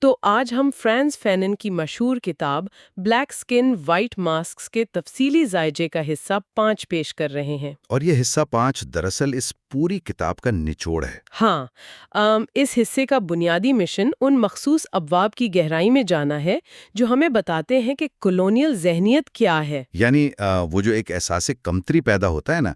S2: تو آج ہم فرانس فینن کی مشہور کتاب بلیک سکن وائٹ ماسکس کے تفصیلی زائجے کا حصہ 5 پیش کر رہے ہیں۔
S3: اور یہ حصہ 5 دراصل اس پوری کتاب کا نچوڑ ہے۔
S2: ہاں، اس حصے کا بنیادی مشن ان مخصوص ابواب کی گہرائی میں جانا ہے جو ہمیں بتاتے ہیں کہ کولونیل ذہنیت کیا ہے۔
S3: یعنی وہ جو ایک احساس کمتری پیدا ہوتا ہے نا،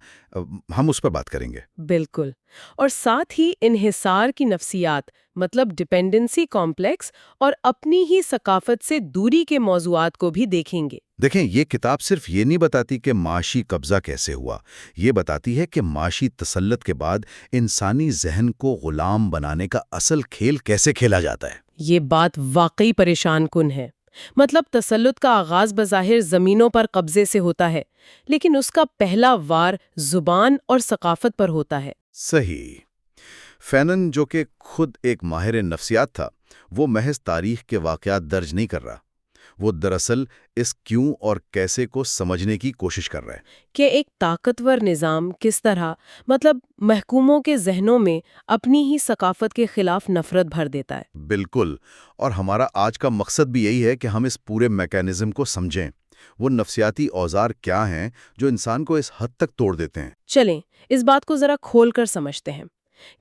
S3: ہم اس پر بات کریں گے۔
S2: بالکل۔ اور ساتھ ہی انحصار کی نفسیات، مطلب ڈیپینڈنسی کمپلیکس، اور اپنی ہی ثقافت سے دوری کے موضوعات کو بھی دیکھیں گے۔
S3: دیکھیں، یہ کتاب صرف یہ نہیں بتاتی کہ معاشی قبضہ کیسے ہوا، یہ بتاتی ہے کہ معاشی تسلط کے بعد انسانی ذہن کو غلام بنانے کا اصل کھیل کیسے کھیلا جاتا ہے۔
S2: یہ بات واقعی پریشان کن ہے۔ مطلب تسلط کا آغاز بظاہر زمینوں پر قبضے سے ہوتا ہے، لیکن اس کا پہلا وار زبان اور ثقافت پر ہوتا ہے۔
S3: صحیح۔ فینن، جو کہ خود ایک ماہر نفسیات تھا، وہ محض تاریخ کے واقعات درج نہیں کر رہا، وہ دراصل اس کیوں اور کیسے کو سمجھنے کی کوشش کر رہا ہے
S2: کہ ایک طاقتور نظام کس طرح محکوموں کے ذہنوں میں اپنی ہی ثقافت کے خلاف نفرت بھر دیتا ہے۔
S3: بالکل، اور ہمارا آج کا مقصد بھی یہی ہے کہ ہم اس پورے میکانزم کو سمجھیں۔ وہ نفسیاتی اوزار کیا ہیں جو انسان کو اس حد تک توڑ دیتے ہیں؟
S2: چلیں اس بات کو ذرا کھول کر سمجھتے ہیں۔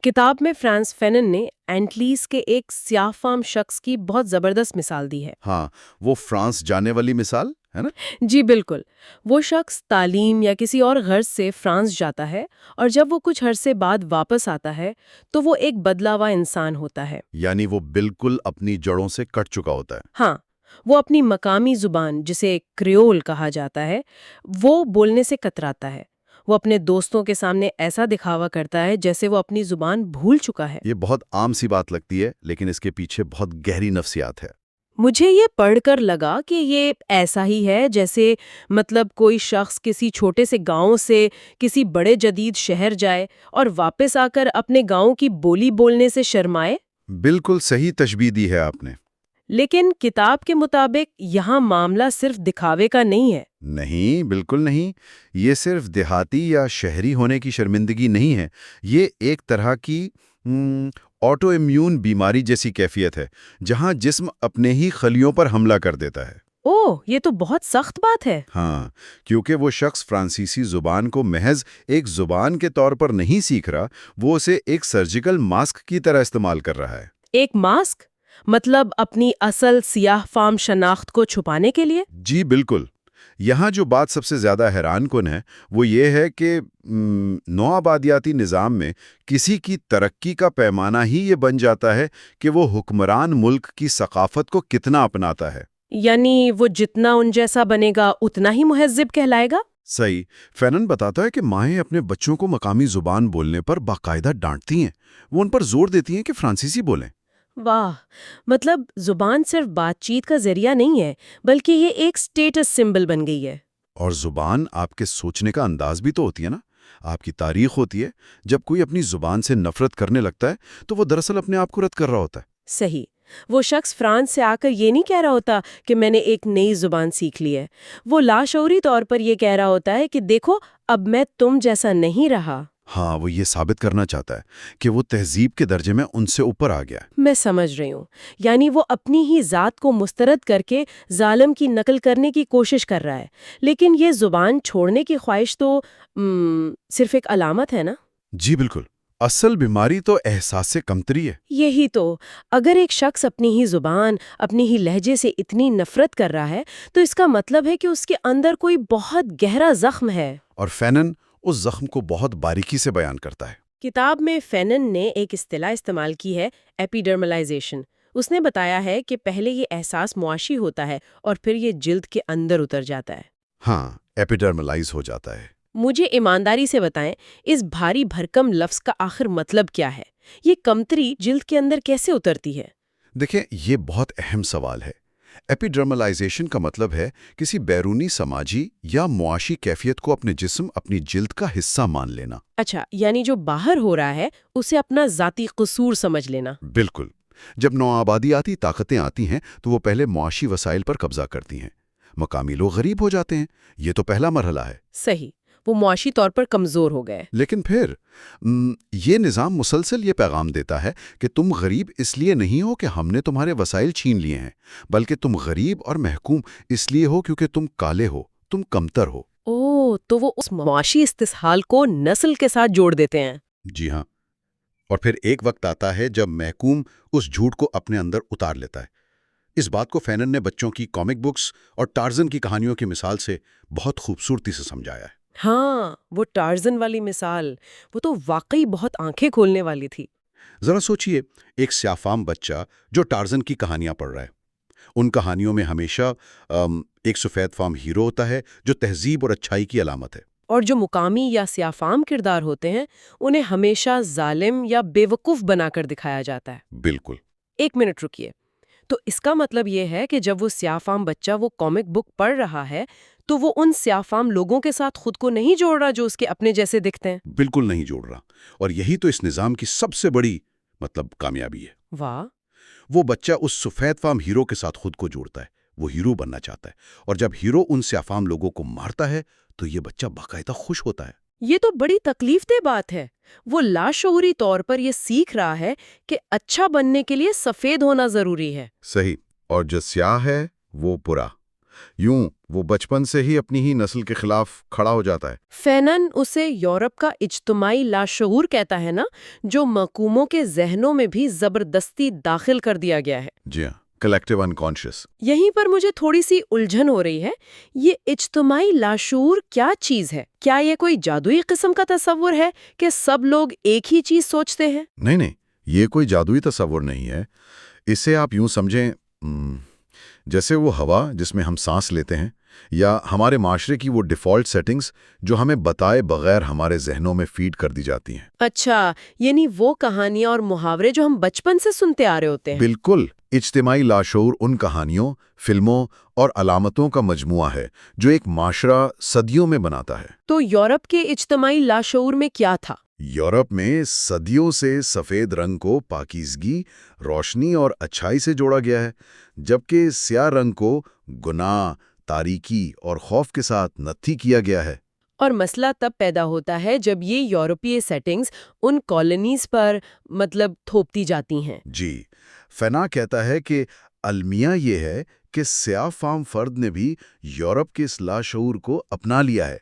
S2: کتاب میں فرانس فینن نے اینٹلیز کے ایک سیاہ فام شخص کی بہت زبردست مثال دی ہے۔
S3: ہاں، وہ فرانس جانے والی مثال ہے نا؟
S2: جی بالکل، وہ شخص تعلیم یا کسی اور غرض سے فرانس جاتا ہے اور جب وہ کچھ عرصے بعد واپس آتا ہے تو وہ ایک بدلا ہوا انسان ہوتا ہے۔
S3: یعنی وہ بالکل اپنی جڑوں سے کٹ چکا ہوتا ہے۔
S2: ہاں، وہ اپنی مقامی زبان جسے کریول کہا جاتا ہے وہ بولنے سے کتراتا ہے۔ وہ اپنے دوستوں کے سامنے ایسا دکھاوا کرتا ہے جیسے وہ اپنی زبان بھول چکا ہے۔
S3: یہ بہت عام سی بات لگتی ہے، لیکن اس کے پیچھے بہت گہری نفسیات ہے۔
S2: مجھے یہ پڑھ کر لگا کہ یہ ایسا ہی ہے جیسے کوئی شخص کسی چھوٹے سے گاؤں سے کسی بڑے جدید شہر جائے اور واپس آ کر اپنے گاؤں کی بولی بولنے سے شرمائے۔
S3: بالکل صحیح تشبیہ دی ہے آپ نے۔
S2: لیکن کتاب کے مطابق یہاں معاملہ صرف دکھاوے کا نہیں ہے۔
S3: نہیں، بالکل نہیں۔ یہ صرف دیہاتی یا شہری ہونے کی شرمندگی نہیں ہے، یہ ایک طرح کی آٹو امیون بیماری جیسی کیفیت ہے، جہاں جسم اپنے ہی خلیوں پر حملہ کر دیتا ہے۔
S2: اوہ، یہ تو بہت سخت بات ہے۔
S3: ہاں، کیونکہ وہ شخص فرانسیسی زبان کو محض ایک زبان کے طور پر نہیں سیکھ رہا، وہ اسے ایک سرجیکل ماسک کی طرح استعمال کر رہا ہے۔
S2: ایک ماسک؟ اپنی اصل سیاہ فام شناخت کو چھپانے کے لیے؟
S3: جی بالکل۔ یہاں جو بات سب سے زیادہ حیران کن ہے وہ یہ ہے کہ نوآبادیاتی نظام میں کسی کی ترقی کا پیمانہ ہی یہ بن جاتا ہے کہ وہ حکمران ملک کی ثقافت کو کتنا اپناتا ہے۔
S2: یعنی وہ جتنا ان جیسا بنے گا اتنا ہی مہذب کہلائے گا؟
S3: صحیح۔ فینن بتاتا ہے کہ مائیں اپنے بچوں کو مقامی زبان بولنے پر باقاعدہ ڈانٹتی ہیں، وہ ان پر زور دیتی ہیں کہ فرانسیسی بولیں۔
S2: واہ، زبان صرف بات چیت کا ذریعہ نہیں ہے بلکہ یہ ایک سٹیٹس سمبل بن گئی ہے۔
S3: اور زبان آپ کے سوچنے کا انداز بھی تو ہوتی ہے نا، آپ کی تاریخ ہوتی ہے۔ جب کوئی اپنی زبان سے نفرت کرنے لگتا ہے تو وہ دراصل اپنے آپ کو رد کر رہا ہوتا ہے۔
S2: صحیح، وہ شخص فرانس سے آ کر یہ نہیں کہہ رہا ہوتا کہ میں نے ایک نئی زبان سیکھ لی ہے، وہ لاشعوری طور پر یہ کہہ رہا ہوتا ہے کہ دیکھو اب میں تم جیسا نہیں رہا۔
S3: ہاں، وہ یہ ثابت کرنا چاہتا ہے کہ وہ تہذیب کے درجے میں ان سے اوپر آ گیا۔
S2: میں سمجھ رہی ہوں، یعنی وہ اپنی ہی ذات کو مسترد کر کے ظالم کی نقل کرنے کی کوشش کر رہا ہے، لیکن یہ زبان چھوڑنے کی خواہش تو صرف ایک علامت ہے نا؟
S3: جی بالکل، اصل بیماری تو احساس سے کمتری ہے۔
S2: یہی تو، اگر ایک شخص اپنی ہی زبان، اپنی ہی لہجے سے اتنی نفرت کر رہا ہے تو اس کا مطلب ہے کہ اس کے اندر کوئی بہت گہرا زخم ہے۔
S3: اور فینن اس زخم کو بہت باریکی سے بیان کرتا ہے۔
S2: کتاب میں فینن نے ایک اصطلاح استعمال کی ہے، ایپیڈرملائزیشن۔ اس نے بتایا ہے کہ پہلے یہ احساس معاشی ہوتا ہے اور پھر یہ جلد کے اندر اتر جاتا ہے۔
S3: ہاں، ایپیڈرملائز ہو جاتا ہے۔
S2: مجھے ایمانداری سے بتائیں، اس بھاری بھرکم لفظ کا آخر مطلب کیا ہے؟ یہ کمتری جلد کے اندر کیسے اترتی ہے؟
S3: دیکھیں، یہ بہت اہم سوال ہے۔ ایپیڈرملائزیشن کا مطلب ہے کسی بیرونی سماجی یا معاشی کیفیت کو اپنے جسم، اپنی جلد کا حصہ مان لینا۔
S2: اچھا، یعنی جو باہر ہو رہا ہے اسے اپنا ذاتی قصور سمجھ لینا۔
S3: بالکل۔ جب نوآبادیاتی طاقتیں آتی ہیں تو وہ پہلے معاشی وسائل پر قبضہ کرتی ہیں، مقامی لوگ غریب ہو جاتے ہیں، یہ تو پہلا مرحلہ ہے۔
S2: صحیح، وہ معاشی طور پر کمزور ہو گئے۔
S3: لیکن پھر یہ نظام مسلسل یہ پیغام دیتا ہے کہ تم غریب اس لیے نہیں ہو کہ ہم نے تمہارے وسائل چھین لیے ہیں، بلکہ تم غریب اور محکوم اس لیے ہو کیونکہ تم کالے ہو، تم کمتر ہو۔
S2: تو وہ اس معاشی استحصال کو نسل کے ساتھ جوڑ دیتے ہیں۔
S3: جی ہاں، اور پھر ایک وقت آتا ہے جب محکوم اس جھوٹ کو اپنے اندر اتار لیتا ہے۔ اس بات کو فینن نے بچوں کی کامک بکس اور ٹارزن کی کہانیوں کی مثال سے بہت خوبصورتی سے سمجھایا ہے۔
S2: ہاں، وہ ٹارزن والی مثال، وہ تو واقعی بہت آنکھیں کھولنے والی تھی۔
S3: ذرا سوچئے، ایک سیاہ بچہ جو ٹارزن کی کہانیاں پڑھ رہا ہے، ان کہانیوں میں ہمیشہ ایک سفید فام ہیرو ہوتا ہے جو تہذیب اور اچھائی کی علامت ہے،
S2: اور جو مقامی یا سیاہ کردار ہوتے ہیں انہیں ہمیشہ ظالم یا بے وقوف بنا کر دکھایا جاتا ہے۔
S3: بالکل۔
S2: ایک منٹ رکیے، تو اس کا مطلب یہ ہے کہ جب وہ سیاہ بچہ وہ کامک بک پڑھ رہا ہے تو وہ ان سیاہ لوگوں کے ساتھ خود کو نہیں جوڑ رہا جو اس کے اپنے جیسے دکھتے ہیں؟
S3: بالکل نہیں جوڑ رہا، اور یہی تو اس نظام کی سب سے بڑی کامیابی ہے۔
S2: واہ،
S3: وہ بچہ اس سفید فام ہیرو کے ساتھ خود کو جوڑتا ہے، وہ ہیرو بننا چاہتا ہے، اور جب ہیرو ان سیاہ فام لوگوں کو مارتا ہے تو یہ بچہ باقاعدہ خوش ہوتا ہے۔
S2: یہ تو بڑی تکلیف دہ بات ہے۔ وہ لاشعوری طور پر یہ سیکھ رہا ہے کہ اچھا بننے کے لیے سفید ہونا ضروری ہے۔
S3: صحیح، اور جو سیاہ ہے وہ برا۔
S1: یوں وہ بچپن سے ہی اپنی ہی نسل کے خلاف کھڑا ہو جاتا ہے۔
S2: فینن اسے یورپ کا اجتماعی لاشعور کہتا ہے نا، جو محکوموں کے ذہنوں میں بھی زبردستی داخل کر دیا گیا ہے۔
S1: جی ہاں، کلیکٹیو انکانشیس۔
S2: یہیں پر مجھے تھوڑی سی الجھن ہو رہی ہے، یہ اجتماعی لاشعور کیا چیز ہے؟ کیا یہ کوئی جادوئی قسم کا تصور ہے کہ سب لوگ ایک ہی چیز سوچتے ہیں؟
S1: نہیں، یہ کوئی جادوئی تصور نہیں ہے۔ اسے آپ یوں سمجھیں جیسے وہ ہوا جس میں ہم سانس لیتے ہیں، یا ہمارے معاشرے کی وہ ڈیفالٹ سیٹنگز جو ہمیں بتائے بغیر ہمارے ذہنوں میں فیڈ کر دی جاتی ہیں۔
S2: اچھا، یعنی وہ کہانیاں اور محاورے جو ہم بچپن سے سنتے آ رہے ہوتے ہیں۔
S1: بالکل، اجتماعی لاشعور ان کہانیوں، فلموں اور علامتوں کا مجموعہ ہے جو ایک معاشرہ صدیوں میں بناتا ہے۔
S2: تو یورپ کے اجتماعی لاشعور میں کیا تھا؟
S1: یورپ میں صدیوں سے سفید رنگ کو پاکیزگی، روشنی اور اچھائی سے جوڑا گیا ہے، جبکہ سیاہ رنگ کو گناہ، تاریکی اور خوف کے ساتھ نتھی کیا گیا ہے۔
S2: اور مسئلہ تب پیدا ہوتا ہے جب یہ یورپی سیٹنگز ان کالونیز پر تھوپتی جاتی ہیں۔
S1: جی، فینا کہتا ہے کہ المیہ یہ ہے کہ سیاہ فام فرد نے بھی یورپ کے اس لاشعور کو اپنا لیا ہے،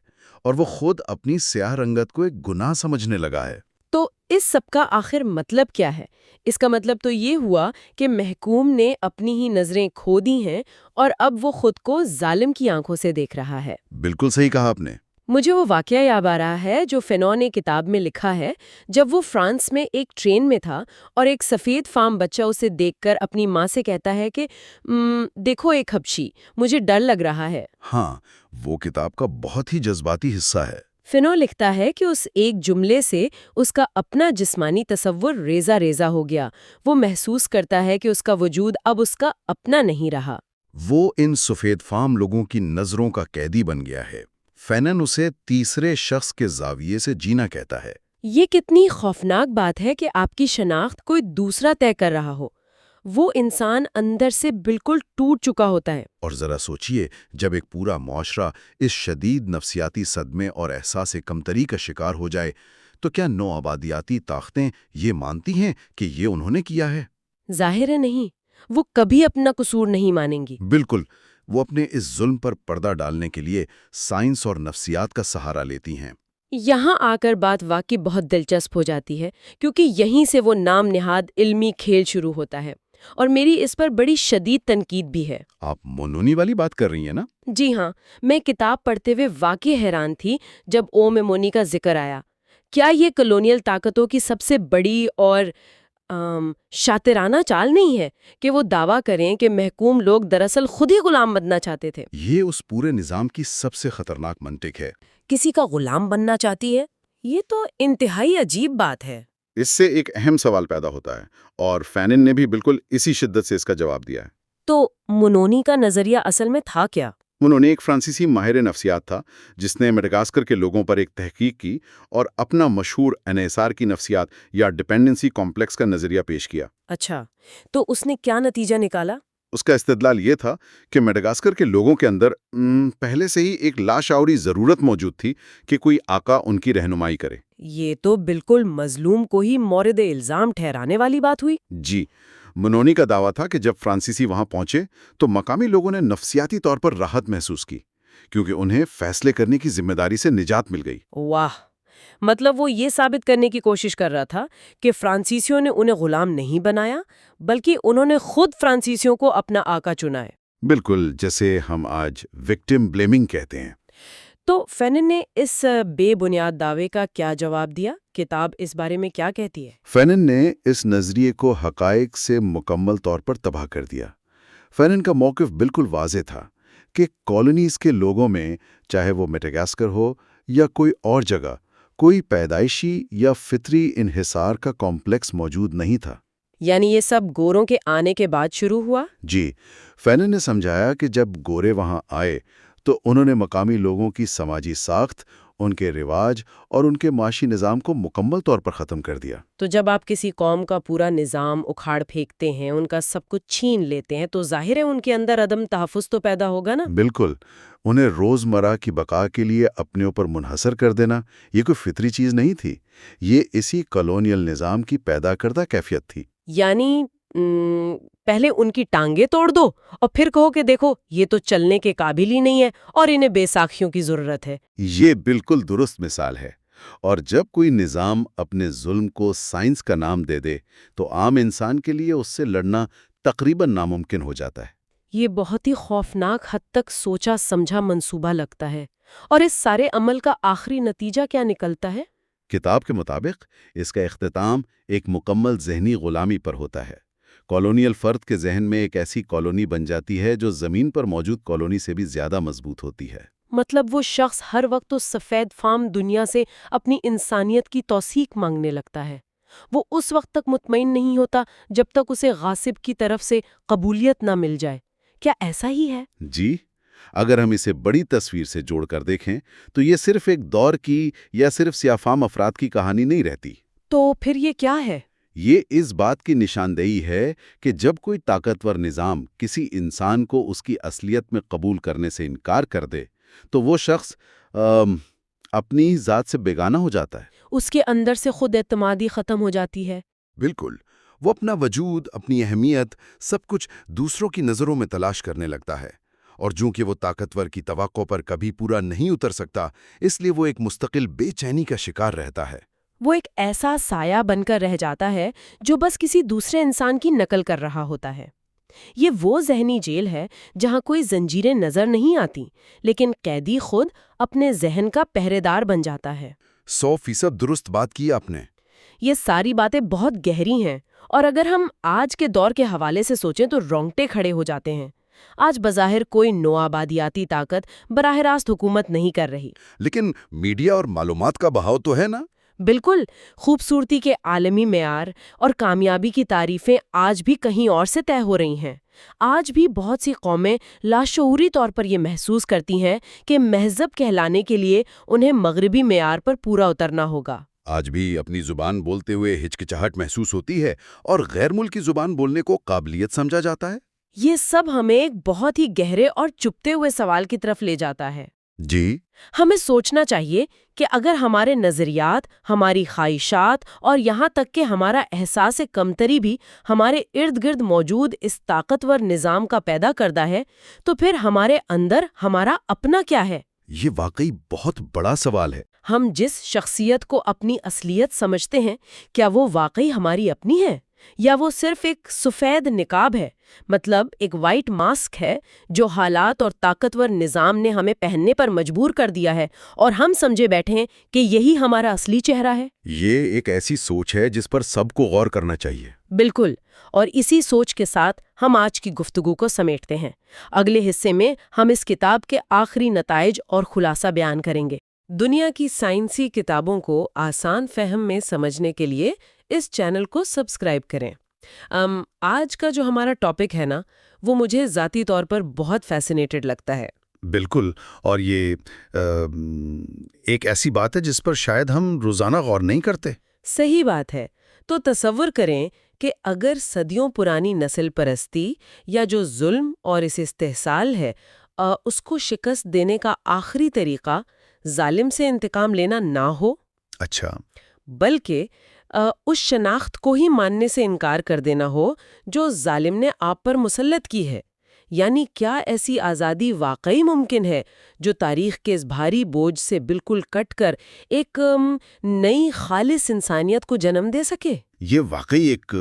S1: اور وہ خود اپنی سیاہ رنگت کو ایک گناہ سمجھنے لگا ہے۔
S2: تو اس سب کا آخر مطلب کیا ہے؟ اس کا مطلب تو یہ ہوا کہ محکوم نے اپنی ہی نظریں کھو دی ہیں اور اب وہ خود کو ظالم کی آنکھوں سے دیکھ رہا ہے۔
S1: بالکل صحیح کہا آپ نے۔
S2: مجھے وہ واقعہ یاد آ رہا ہے جو فینون نے کتاب میں لکھا ہے، جب وہ فرانس میں ایک ٹرین میں تھا اور ایک سفید فام بچہ اسے دیکھ کر اپنی ماں سے کہتا ہے کہ دیکھو ایک حبشی، مجھے ڈر لگ رہا ہے۔
S1: ہاں، وہ کتاب کا بہت ہی جذباتی حصہ ہے۔
S2: فینو لکھتا ہے کہ اس ایک جملے سے اس کا اپنا جسمانی تصور ریزہ ریزہ ہو گیا۔ وہ محسوس کرتا ہے کہ اس کا وجود اب اس کا اپنا نہیں رہا۔
S1: وہ ان سفید فام لوگوں کی نظروں کا قیدی بن گیا ہے۔ فینن اسے تیسرے شخص کے زاویے سے جینا کہتا ہے۔
S2: یہ کتنی خوفناک بات ہے کہ آپ کی شناخت کوئی دوسرا طے کر رہا ہو۔ وہ انسان اندر سے بالکل ٹوٹ چکا ہوتا ہے۔
S1: اور ذرا سوچئے، جب ایک پورا معاشرہ اس شدید نفسیاتی صدمے اور احساس کمتری کا شکار ہو جائے تو کیا نوآبادیاتی طاقتیں یہ مانتی ہیں کہ یہ انہوں نے کیا ہے؟
S2: ظاہر ہے نہیں، وہ کبھی اپنا قصور نہیں مانیں گی۔
S1: بالکل، وہ اپنے اس ظلم پر پردہ ڈالنے کے لیے سائنس اور نفسیات کا سہارا لیتی ہیں۔
S2: یہاں آ کر بات واقعی بہت دلچسپ ہو جاتی ہے، کیونکہ یہیں سے وہ نام نہاد علمی کھیل شروع ہوتا ہے، اور میری اس پر بڑی شدید تنقید بھی ہے۔
S1: آپ مونونی والی بات کر رہی ہیں نا؟
S2: جی ہاں، میں کتاب پڑھتے ہوئے واقعی حیران تھی جب او میمونی کا ذکر آیا۔ کیا یہ کلونیل طاقتوں کی سب سے بڑی اور شاطرانہ چال نہیں ہے کہ وہ دعویٰ کریں کہ محکوم لوگ دراصل خود ہی غلام بننا چاہتے تھے؟
S1: یہ اس پورے نظام کی سب سے خطرناک منطق ہے۔
S2: کسی کا غلام بننا چاہتی ہے؟ یہ تو انتہائی عجیب بات ہے۔
S1: اس سے ایک اہم سوال پیدا ہوتا ہے، اور فینن نے بھی بالکل اسی شدت سے اس کا جواب دیا ہے۔
S2: تو منونی کا نظریہ اصل میں تھا کیا؟
S1: انہوں نے ایک فرانسیسی ماہر نفسیات تھا جس نے میڈاگاسکر کے لوگوں پر ایک تحقیق کی اور اپنا مشہور انحصار کی نفسیات یا ڈپینڈنسی کمپلیکس کا نظریہ پیش کیا۔
S2: اچھا، تو اس نے کیا نتیجہ نکالا؟
S1: اس کا استدلال یہ تھا کہ میڈاگاسکر کے لوگوں کے اندر پہلے سے ہی ایک لاشعوری ضرورت موجود تھی کہ کوئی آقا ان کی رہنمائی کرے۔
S2: یہ تو بالکل مظلوم کو ہی مورد الزام ٹھہرانے والی بات ہوئی۔
S1: جی، منونی کا دعویٰ تھا کہ جب فرانسیسی وہاں پہنچے تو مقامی لوگوں نے نفسیاتی طور پر راحت محسوس کی، کیونکہ انہیں فیصلے کرنے کی ذمہ داری سے نجات مل گئی۔
S2: واہ، مطلب وہ یہ ثابت کرنے کی کوشش کر رہا تھا کہ فرانسیسیوں نے انہیں غلام نہیں بنایا، بلکہ انہوں نے خود فرانسیسیوں کو اپنا آقا چنا ہے۔
S1: بالکل، جیسے ہم آج وکٹم بلیمنگ کہتے ہیں۔
S2: تو فینن نے اس بے بنیاد دعوے کا کیا جواب دیا؟ کتاب اس بارے میں کیا کہتی ہے؟
S1: فینن نے اس نظریے کو حقائق سے مکمل طور پر تباہ کر دیا۔ فینن کا موقف بالکل واضح تھا کہ کالونیز کے لوگوں میں، چاہے وہ میڈاگاسکر ہو یا کوئی اور جگہ، کوئی پیدائشی یا فطری انحصار کا کمپلیکس موجود نہیں تھا۔
S2: یعنی یہ سب گوروں کے آنے کے بعد شروع ہوا؟
S1: جی، فینن نے سمجھایا کہ جب گورے وہاں آئے تو انہوں نے مقامی لوگوں کی سماجی ساخت، ان کے رواج اور ان کے معاشی نظام کو مکمل طور پر ختم کر دیا۔
S2: تو جب آپ کسی قوم کا پورا نظام اکھاڑ پھینکتے ہیں، ان کا سب کچھ چھین لیتے ہیں، تو ظاہر ہے ان کے اندر عدم تحفظ تو پیدا ہوگا نا؟
S1: بالکل، انہیں روزمرہ کی بقا کے لیے اپنے اوپر منحصر کر دینا یہ کوئی فطری چیز نہیں تھی، یہ اسی کالونیل نظام کی پیدا کردہ کیفیت تھی۔
S2: یعنی پہلے ان کی ٹانگیں توڑ دو اور پھر کہو کہ دیکھو یہ تو چلنے کے قابل ہی نہیں ہے اور انہیں بے ساکھیوں کی ضرورت ہے۔
S3: یہ بالکل درست مثال ہے، اور جب کوئی نظام اپنے ظلم کو سائنس کا نام دے دے تو عام انسان کے لیے اس سے لڑنا تقریباً ناممکن ہو جاتا ہے۔
S2: یہ بہت ہی خوفناک حد تک سوچا سمجھا منصوبہ لگتا ہے، اور اس سارے عمل کا آخری نتیجہ کیا نکلتا ہے؟
S3: کتاب کے مطابق اس کا اختتام ایک مکمل ذہنی غلامی پر ہوتا ہے۔ کالونیل فرد کے ذہن میں ایک ایسی کالونی بن جاتی ہے جو زمین پر موجود کالونی سے بھی زیادہ مضبوط ہوتی ہے۔
S2: مطلب وہ شخص ہر وقت اس سفید فام دنیا سے اپنی انسانیت کی توثیق مانگنے لگتا ہے۔ وہ اس وقت تک مطمئن نہیں ہوتا جب تک اسے غاصب کی طرف سے قبولیت نہ مل جائے۔ کیا ایسا ہی ہے؟
S3: جی، اگر ہم اسے بڑی تصویر سے جوڑ کر دیکھیں تو یہ صرف ایک دور کی یا صرف سیاہ افراد کی کہانی نہیں رہتی۔
S2: تو پھر یہ کیا ہے؟
S3: یہ اس بات کی نشاندہی ہے کہ جب کوئی طاقتور نظام کسی انسان کو اس کی اصلیت میں قبول کرنے سے انکار کر دے تو وہ شخص اپنی ذات سے بیگانہ ہو جاتا ہے۔
S2: اس کے اندر سے خود اعتمادی ختم ہو جاتی ہے۔
S5: بالکل، وہ اپنا وجود، اپنی اہمیت، سب کچھ دوسروں کی نظروں میں تلاش کرنے لگتا ہے، اور چونکہ وہ طاقتور کی توقع پر کبھی پورا نہیں اتر سکتا، اس لیے وہ ایک مستقل بے چینی کا شکار رہتا ہے۔
S2: وہ ایک ایسا سایہ بن کر رہ جاتا ہے جو بس کسی دوسرے انسان کی نقل کر رہا ہوتا ہے۔ یہ وہ ذہنی جیل ہے جہاں کوئی زنجیریں نظر نہیں آتی، لیکن قیدی خود اپنے ذہن کا پہرے دار بن جاتا ہے۔
S5: 100% درست بات کی آپ نے۔
S2: یہ ساری باتیں بہت گہری ہیں، اور اگر ہم آج کے دور کے حوالے سے سوچیں تو رونگٹے کھڑے ہو جاتے ہیں۔ آج بظاہر کوئی نوآبادیاتی طاقت براہ راست حکومت نہیں کر رہی،
S5: لیکن میڈیا اور معلومات کا بہاؤ تو ہے نا؟
S2: بالکل۔ خوبصورتی کے عالمی معیار اور کامیابی کی تعریفیں آج بھی کہیں اور سے طے ہو رہی ہیں۔ آج بھی بہت سی قومیں لاشعوری طور پر یہ محسوس کرتی ہیں کہ مہذب کہلانے کے لیے انہیں مغربی معیار پر پورا اترنا ہوگا۔
S5: آج بھی اپنی زبان بولتے ہوئے ہچکچاہٹ محسوس ہوتی ہے، اور غیر ملکی زبان بولنے کو قابلیت سمجھا جاتا ہے۔
S2: یہ سب ہمیں ایک بہت ہی گہرے اور چپتے ہوئے سوال کی طرف لے جاتا ہے۔
S5: جی،
S2: ہمیں سوچنا چاہیے کہ اگر ہمارے نظریات، ہماری خواہشات اور یہاں تک کہ ہمارا احساس کمتری بھی ہمارے ارد گرد موجود اس طاقتور نظام کا پیدا کردہ ہے، تو پھر ہمارے اندر ہمارا اپنا کیا ہے؟
S5: یہ واقعی بہت بڑا سوال ہے۔
S2: ہم جس شخصیت کو اپنی اصلیت سمجھتے ہیں، کیا وہ واقعی ہماری اپنی ہے، یا وہ صرف ایک سفید نقاب ہے، مطلب ایک وائٹ ماسک ہے جو حالات اور طاقتور نظام نے ہمیں پہننے پر مجبور کر دیا ہے، اور ہم سمجھے بیٹھے ہیں کہ یہی ہمارا اصلی چہرہ ہے؟
S5: یہ ایک ایسی سوچ ہے جس پر سب کو غور کرنا چاہیے۔
S2: بالکل، اور اسی سوچ کے ساتھ ہم آج کی گفتگو کو سمیٹتے ہیں۔ اگلے حصے میں ہم اس کتاب کے آخری نتائج اور خلاصہ بیان کریں گے۔ دنیا کی سائنسی کتابوں کو آسان فہم میں سمجھنے کے لیے اس چینل کو سبسکرائب کریں۔ آج کا جو ہمارا ٹاپک ہے نا، وہ مجھے ذاتی طور پر بہت فیسینیٹڈ لگتا ہے۔
S5: بالکل، اور یہ ایک ایسی بات ہے جس پر شاید ہم روزانہ غور نہیں کرتے۔
S2: صحیح بات ہے۔ تو تصور کریں کہ اگر صدیوں پرانی نسل پرستی یا جو ظلم اور اس استحصال ہے، اس کو شکست دینے کا آخری طریقہ ظالم سے انتقام لینا نہ ہو،
S5: اچھا،
S2: بلکہ اس شناخت کو ہی ماننے سے انکار کر دینا ہو جو ظالم نے آپ پر مسلط کی ہے۔ یعنی کیا ایسی آزادی واقعی ممکن ہے جو تاریخ کے اس بھاری بوجھ سے بالکل کٹ کر ایک نئی خالص انسانیت کو جنم دے سکے؟
S5: یہ واقعی ایک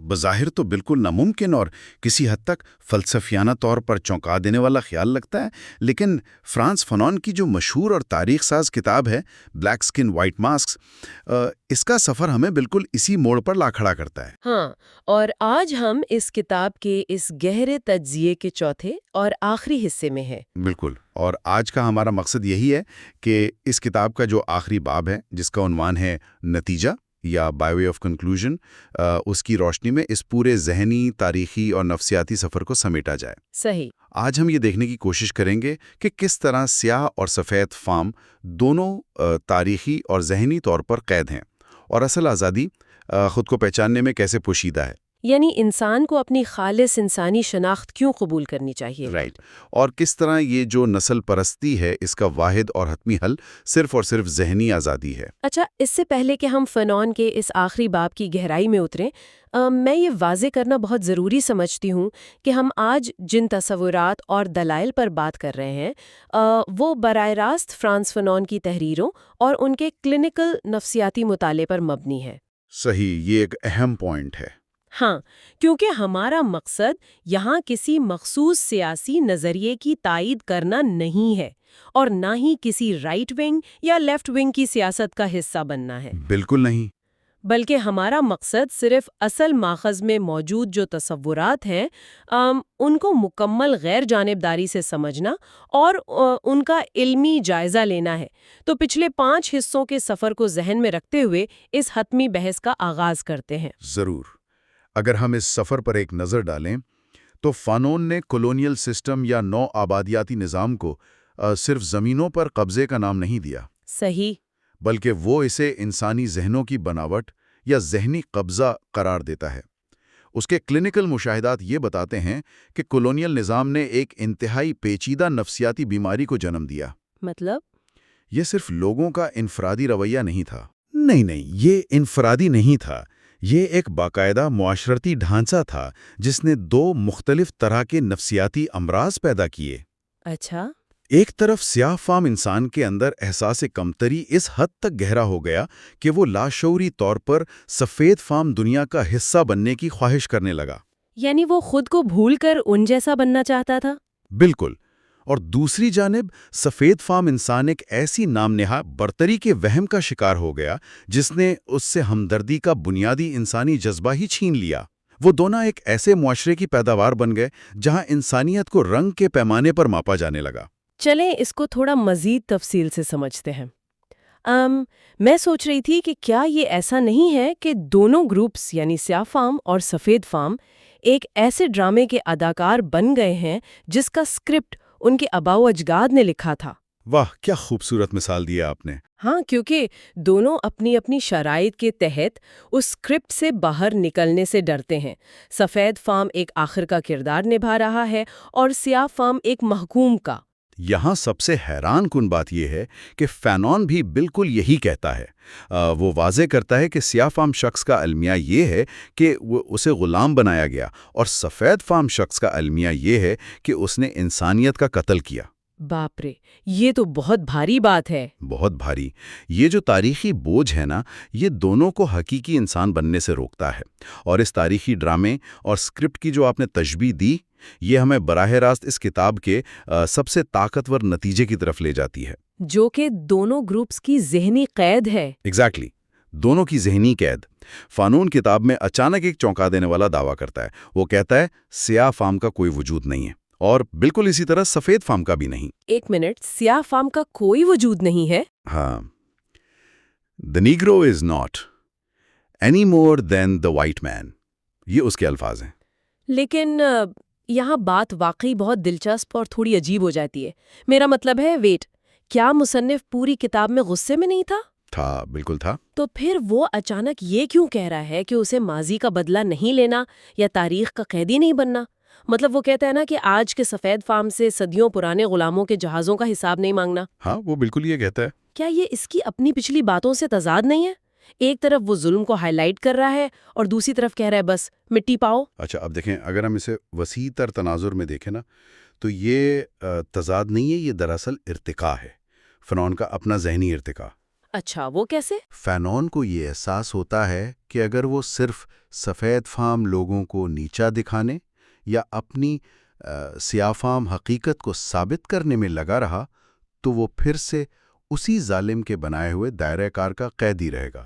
S5: بظاہر تو بالکل ناممکن اور کسی حد تک فلسفیانہ طور پر چونکا دینے والا خیال لگتا ہے، لیکن فرانس فنون کی جو مشہور اور تاریخ ساز کتاب ہے بلیک سکن وائٹ ماسکس، اس کا سفر ہمیں بالکل اسی موڑ پر لا کھڑا کرتا ہے۔
S2: ہاں، اور آج ہم اس کتاب کے اس گہرے تجزیے کے چوتھے اور آخری حصے میں ہیں۔
S5: بالکل، اور آج کا ہمارا مقصد یہی ہے کہ اس کتاب کا جو آخری باب ہے جس کا عنوان ہے نتیجہ یا بائی وے آف کنکلوژن، اس کی روشنی میں اس پورے ذہنی، تاریخی اور نفسیاتی سفر کو سمیٹا جائے۔
S2: صحیح۔
S5: آج ہم یہ دیکھنے کی کوشش کریں گے کہ کس طرح سیاہ اور سفید فام دونوں تاریخی اور ذہنی طور پر قید ہیں، اور اصل آزادی خود کو پہچاننے میں کیسے پوشیدہ ہے۔
S2: یعنی انسان کو اپنی خالص انسانی شناخت کیوں قبول کرنی چاہیے؟
S5: رائٹ. اور کس طرح یہ جو نسل پرستی ہے اس کا واحد اور حتمی حل صرف اور صرف ذہنی آزادی ہے.
S2: اچھا، اس سے پہلے کہ ہم فنون کے اس آخری باب کی گہرائی میں اتریں، میں یہ واضح کرنا بہت ضروری سمجھتی ہوں کہ ہم آج جن تصورات اور دلائل پر بات کر رہے ہیں وہ براہ راست فرانس فنون کی تحریروں اور ان کے کلینکل نفسیاتی مطالعے پر مبنی ہے.
S5: صحیح، یہ ایک اہم پوائنٹ ہے.
S2: ہاں، کیونکہ ہمارا مقصد یہاں کسی مخصوص سیاسی نظریے کی تائید کرنا نہیں ہے اور نہ ہی کسی رائٹ ونگ یا لیفٹ ونگ کی سیاست کا حصہ بننا ہے.
S5: بالکل نہیں.
S2: بلکہ ہمارا مقصد صرف اصل ماخذ میں موجود جو تصورات ہیں ان کو مکمل غیر جانبداری سے سمجھنا اور ان کا علمی جائزہ لینا ہے. تو پچھلے 5 حصوں کے سفر کو ذہن میں رکھتے ہوئے اس حتمی بحث کا آغاز کرتے ہیں.
S5: ضرور. اگر ہم اس سفر پر ایک نظر ڈالیں تو فانون نے کولونیل سسٹم یا نو آبادیاتی نظام کو صرف زمینوں پر قبضے کا نام نہیں دیا.
S2: صحیح.
S5: بلکہ وہ اسے انسانی ذہنوں کی بناوٹ یا ذہنی قبضہ قرار دیتا ہے. اس کے کلینکل مشاہدات یہ بتاتے ہیں کہ کولونیل نظام نے ایک انتہائی پیچیدہ نفسیاتی بیماری کو جنم دیا.
S2: مطلب؟
S5: یہ صرف لوگوں کا انفرادی رویہ نہیں تھا. نہیں، یہ انفرادی نہیں تھا. یہ ایک باقاعدہ معاشرتی ڈھانچہ تھا جس نے 2 مختلف طرح کے نفسیاتی امراض پیدا کیے.
S2: اچھا.
S5: ایک طرف سیاہ فام انسان کے اندر احساس کمتری اس حد تک گہرا ہو گیا کہ وہ لاشعوری طور پر سفید فام دنیا کا حصہ بننے کی خواہش کرنے لگا.
S2: یعنی وہ خود کو بھول کر ان جیسا بننا چاہتا تھا؟
S5: بالکل. اور دوسری جانب سفید فام انسان ایک ایسی نام نہاد برتری کے وہم کا شکار ہو گیا جس نے اس سے ہمدردی کا بنیادی انسانی جذبہ ہی چھین لیا. وہ دونوں ایک ایسے معاشرے کی پیداوار بن گئے جہاں انسانیت کو رنگ کے پیمانے پر ماپا جانے لگا.
S2: چلیں اس کو تھوڑا مزید تفصیل سے سمجھتے ہیں. میں سوچ رہی تھی کہ کیا یہ ایسا نہیں ہے کہ دونوں گروپس یعنی سیاہ فام اور سفید فام ایک ایسے ڈرامے کے اداکار بن گئے ہیں جس کا اسکرپٹ ان کے آباء و اجداد نے لکھا تھا؟
S5: واہ، کیا خوبصورت مثال دیا آپ نے.
S2: ہاں، کیونکہ دونوں اپنی اپنی شرائط کے تحت اس اسکرپٹ سے باہر نکلنے سے ڈرتے ہیں. سفید فام ایک آخر کا کردار نبھا رہا ہے اور سیاہ فام ایک محکوم کا.
S5: یہاں سب سے حیران کن بات یہ ہے کہ فانون بھی بالکل یہی کہتا ہے. وہ واضح کرتا ہے کہ سیاہ فام شخص کا المیہ یہ ہے کہ اسے غلام بنایا گیا اور سفید فام شخص کا المیہ یہ ہے کہ اس نے انسانیت کا قتل کیا.
S2: باپ رے، یہ تو بہت بھاری بات ہے.
S5: بہت بھاری. یہ جو تاریخی بوجھ ہے نا، یہ دونوں کو حقیقی انسان بننے سے روکتا ہے. اور اس تاریخی ڈرامے اور اسکرپٹ کی جو آپ نے تشبیہ دی، یہ ہمیں براہ راست اس کتاب کے سب سے طاقتور نتیجے کی طرف لے جاتی ہے،
S2: جو کہ دونوں گروپس کی ذہنی قید ہے.
S5: ایگزیکٹلی. دونوں کی ذہنی قید. فانون کتاب میں اچانک ایک چونکا دینے والا دعویٰ کرتا ہے. وہ کہتا ہے سیاہ فام کا کوئی وجود نہیں ہے، اور بالکل اسی طرح سفید فام کا بھی نہیں.
S2: ایک منٹ، سیاہ فام کا کوئی وجود نہیں ہے؟
S5: ہاں. The Negro is not any more than the white man. یہ اس کے الفاظ ہیں.
S2: لیکن یہاں بات واقعی بہت دلچسپ اور تھوڑی عجیب ہو جاتی ہے. میرا مطلب ہے، ویٹ، کیا مصنف پوری کتاب میں غصے میں نہیں تھا؟
S5: تھا، بالکل تھا.
S2: تو پھر وہ اچانک یہ کیوں کہہ رہا ہے کہ اسے ماضی کا بدلہ نہیں لینا یا تاریخ کا قیدی نہیں بننا؟ مطلب وہ کہتا ہے نا کہ آج کے سفید فام سے صدیوں پرانے غلاموں کے جہازوں کا حساب نہیں مانگنا.
S5: ہاں، وہ بالکل یہ کہتا ہے.
S2: کیا یہ اس کی اپنی پچھلی باتوں سے تضاد نہیں ہے؟ ایک طرف وہ ظلم کو ہائی لائٹ کر رہا ہے اور دوسری طرف کہہ رہا ہے بس مٹی پاؤ.
S5: اچھا، اب دیکھیں، اگر ہم اسے وسیع تر تناظر میں دیکھیں نا، تو یہ تضاد نہیں ہے، یہ دراصل ارتقاء ہے. فانون کا اپنا ذہنی ارتقاء.
S2: اچھا، وہ کیسے؟
S5: فانون کو یہ احساس ہوتا ہے کہ اگر وہ صرف سفید فام لوگوں کو نیچا دکھانے یا اپنی سیاہ فام حقیقت کو ثابت کرنے میں لگا رہا تو وہ پھر سے اسی ظالم کے بنائے ہوئے دائرہ کار کا قیدی رہے گا.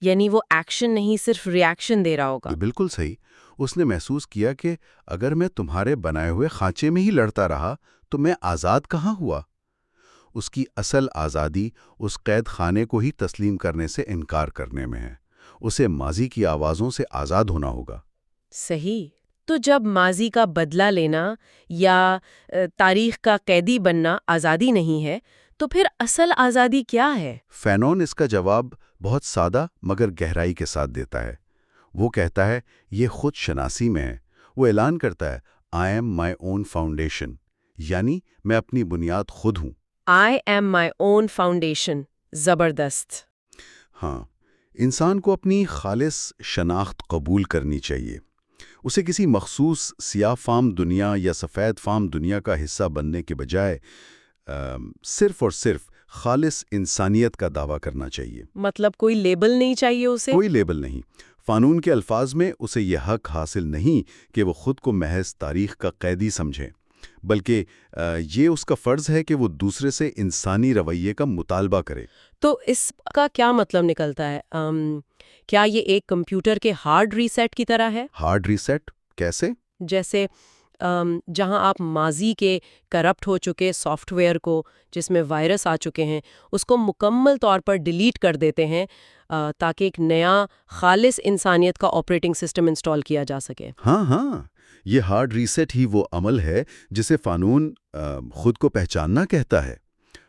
S2: یعنی وہ ایکشن نہیں، صرف ری ایکشن دے رہا ہوگا.
S5: بالکل صحیح. اس نے محسوس کیا کہ اگر میں تمہارے بنائے ہوئے خانچے میں ہی لڑتا رہا تو میں آزاد کہاں ہوا. اس کی اصل آزادی اس قید خانے کو ہی تسلیم کرنے سے انکار کرنے میں ہے. اسے ماضی کی آوازوں سے آزاد ہونا ہوگا.
S2: صحیح. تو جب ماضی کا بدلہ لینا یا تاریخ کا قیدی بننا آزادی نہیں ہے، تو پھر اصل آزادی کیا ہے؟
S5: فانون اس کا جواب بہت سادہ مگر گہرائی کے ساتھ دیتا ہے.
S3: وہ کہتا ہے یہ خود شناسی میں ہے. وہ اعلان کرتا ہے I am my own foundation, یعنی میں اپنی بنیاد خود ہوں.
S2: I am my own foundation. زبردست.
S3: ہاں، انسان کو اپنی خالص شناخت قبول کرنی چاہیے. اسے کسی مخصوص سیاہ فام دنیا یا سفید فام دنیا کا حصہ بننے کے بجائے صرف اور صرف خالص انسانیت کا دعویٰ کرنا چاہیے.
S2: مطلب کوئی لیبل نہیں چاہیے اسے؟
S3: کوئی لیبل نہیں. فانون کے الفاظ میں اسے یہ حق حاصل نہیں کہ وہ خود کو محض تاریخ کا قیدی سمجھے، بلکہ یہ اس کا فرض ہے کہ وہ دوسرے سے انسانی رویے کا مطالبہ کرے.
S2: تو اس کا کیا مطلب نکلتا ہے؟ کیا یہ ایک کمپیوٹر کے ہارڈ ریسیٹ کی طرح ہے؟
S3: ہارڈ ریسیٹ کیسے؟
S2: جیسے جہاں آپ ماضی کے کرپٹ ہو چکے سافٹ ویئر کو، جس میں وائرس آ چکے ہیں، اس کو مکمل طور پر ڈیلیٹ کر دیتے ہیں تاکہ ایک نیا خالص انسانیت کا آپریٹنگ سسٹم انسٹال کیا جا سکے.
S3: ہاں، یہ ہارڈ ریسیٹ ہی وہ عمل ہے جسے فانون خود کو پہچاننا کہتا ہے.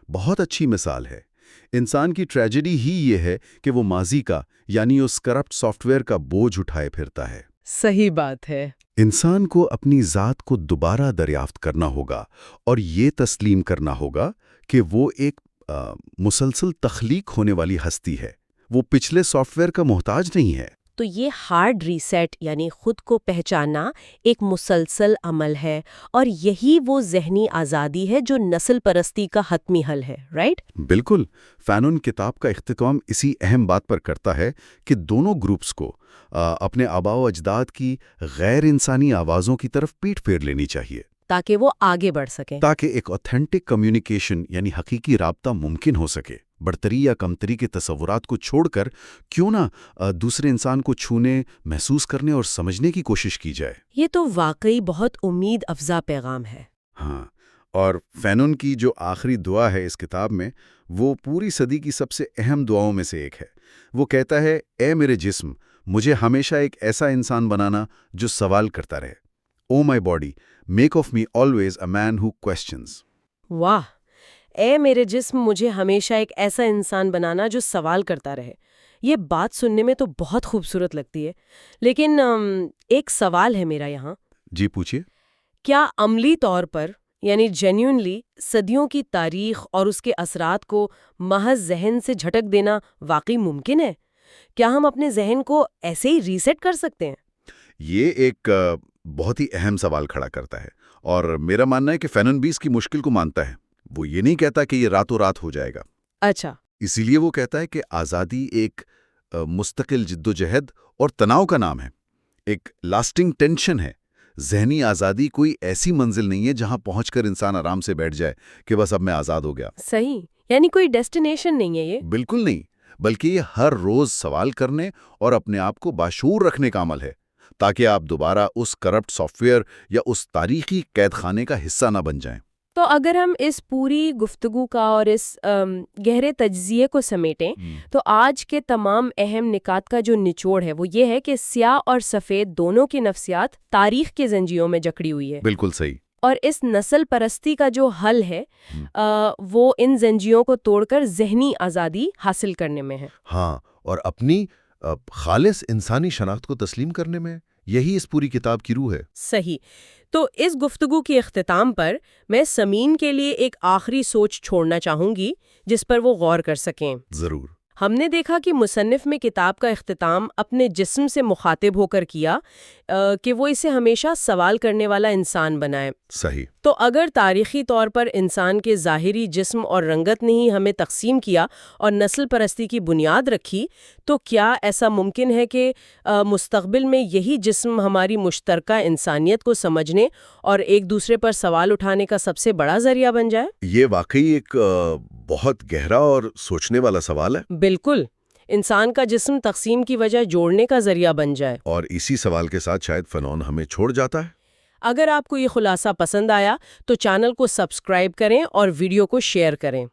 S3: بہت اچھی مثال ہے. انسان کی ٹریجڈی ہی یہ ہے کہ وہ ماضی کا یعنی اس کرپٹ سافٹ ویئر کا بوجھ اٹھائے پھرتا ہے.
S2: صحیح بات ہے.
S3: انسان کو اپنی ذات کو دوبارہ دریافت کرنا ہوگا اور یہ تسلیم کرنا ہوگا کہ وہ ایک مسلسل تخلیق ہونے والی ہستی ہے. وہ پچھلے سافٹ ویئر کا محتاج نہیں ہے.
S2: تو یہ ہارڈ ریسیٹ یعنی خود کو پہچاننا ایک مسلسل عمل ہے، اور یہی وہ ذہنی آزادی ہے جو نسل پرستی کا حتمی حل ہے، رائٹ؟
S3: بالکل. فانون کتاب کا اختتام اسی اہم بات پر کرتا ہے کہ دونوں گروپس کو اپنے آباء و اجداد کی غیر انسانی آوازوں کی طرف پیٹھ پھیر لینی چاہیے
S2: تاکہ وہ آگے بڑھ سکیں،
S3: تاکہ ایک آتھینٹک کمیونیکیشن یعنی حقیقی رابطہ ممکن ہو سکے. برتری یا کمتری کے تصورات کو چھوڑ کر کیوں نہ دوسرے انسان کو چھونے، محسوس کرنے اور سمجھنے کی کوشش کی جائے.
S2: یہ تو واقعی بہت امید افزا پیغام ہے.
S3: ہاں، اور فانون کی جو آخری دعا ہے اس کتاب میں، وہ پوری صدی کی سب سے اہم دعاؤں میں سے ایک ہے. وہ کہتا ہے اے میرے جسم، مجھے ہمیشہ ایک ایسا انسان بنانا جو سوال کرتا رہے. Oh my body, make of me always a man who questions.
S2: واہ! اے میرے جسم، مجھے ہمیشہ ایک ایسا انسان بنانا جو سوال کرتا رہے. یہ بات سننے میں تو بہت خوبصورت لگتی ہے، لیکن ایک سوال ہے میرا یہاں.
S3: جی پوچھیے.
S2: کیا عملی طور پر یعنی جینیونلی صدیوں کی تاریخ اور اس کے اثرات کو محض ذہن سے جھٹک دینا واقعی ممکن ہے؟ کیا ہم اپنے ذہن کو ایسے ہی ریسیٹ کر سکتے ہیں؟
S3: یہ ایک بہت ہی اہم سوال کھڑا کرتا ہے، اور میرا ماننا ہے کہ فانون بھی اس کی مشکل کو مانتا ہے. وہ یہ نہیں کہتا کہ یہ راتوں رات ہو جائے گا.
S2: اچھا.
S3: اسی لیے وہ کہتا ہے کہ آزادی ایک مستقل جدوجہد اور تناؤ کا نام ہے، ایک لاسٹنگ ٹینشن ہے. ذہنی آزادی کوئی ایسی منزل نہیں ہے جہاں پہنچ کر انسان آرام سے بیٹھ جائے کہ بس اب میں آزاد ہو گیا.
S2: صحیح، یعنی کوئی ڈیسٹینیشن نہیں ہے یہ.
S3: بالکل نہیں، بلکہ یہ ہر روز سوال کرنے اور اپنے آپ کو باشعور رکھنے کا عمل ہے، تاکہ آپ دوبارہ اس کرپٹ سافٹ ویئر یا اس تاریخی قید خانے کا حصہ نہ بن جائیں.
S2: تو اگر ہم اس پوری گفتگو کا اور اس گہرے تجزیے کو سمیٹیں تو آج کے تمام اہم نکات کا جو نچوڑ ہے وہ یہ ہے کہ سیاہ اور سفید دونوں کی نفسیات تاریخ کے زنجیروں میں جکڑی ہوئی ہے.
S3: بالکل صحیح.
S2: اور اس نسل پرستی کا جو حل ہے وہ ان زنجیروں کو توڑ کر ذہنی آزادی حاصل کرنے میں ہے.
S6: ہاں، اور اپنی خالص انسانی شناخت کو تسلیم کرنے میں. یہی اس پوری کتاب کی روح ہے.
S2: صحیح. تو اس گفتگو کے اختتام پر میں سمعین کے لیے ایک آخری سوچ چھوڑنا چاہوں گی جس پر وہ غور کر سکیں.
S3: ضرور.
S2: ہم نے دیکھا کہ مصنف میں کتاب کا اختتام اپنے جسم سے مخاطب ہو کر کیا کہ وہ اسے ہمیشہ سوال کرنے والا انسان بنائے.
S3: صحیح.
S2: تو اگر تاریخی طور پر انسان کے ظاہری جسم اور رنگت نے ہی ہمیں تقسیم کیا اور نسل پرستی کی بنیاد رکھی، تو کیا ایسا ممکن ہے کہ مستقبل میں یہی جسم ہماری مشترکہ انسانیت کو سمجھنے اور ایک دوسرے پر سوال اٹھانے کا سب سے بڑا ذریعہ بن جائے؟
S6: یہ واقعی ایک بہت گہرا اور سوچنے والا سوال ہے.
S2: بالکل. انسان کا جسم تقسیم کی وجہ جوڑنے کا ذریعہ بن جائے.
S6: اور اسی سوال کے ساتھ شاید فنون ہمیں چھوڑ جاتا ہے.
S2: اگر آپ کو یہ خلاصہ پسند آیا تو چینل کو سبسکرائب کریں اور ویڈیو کو شیئر کریں.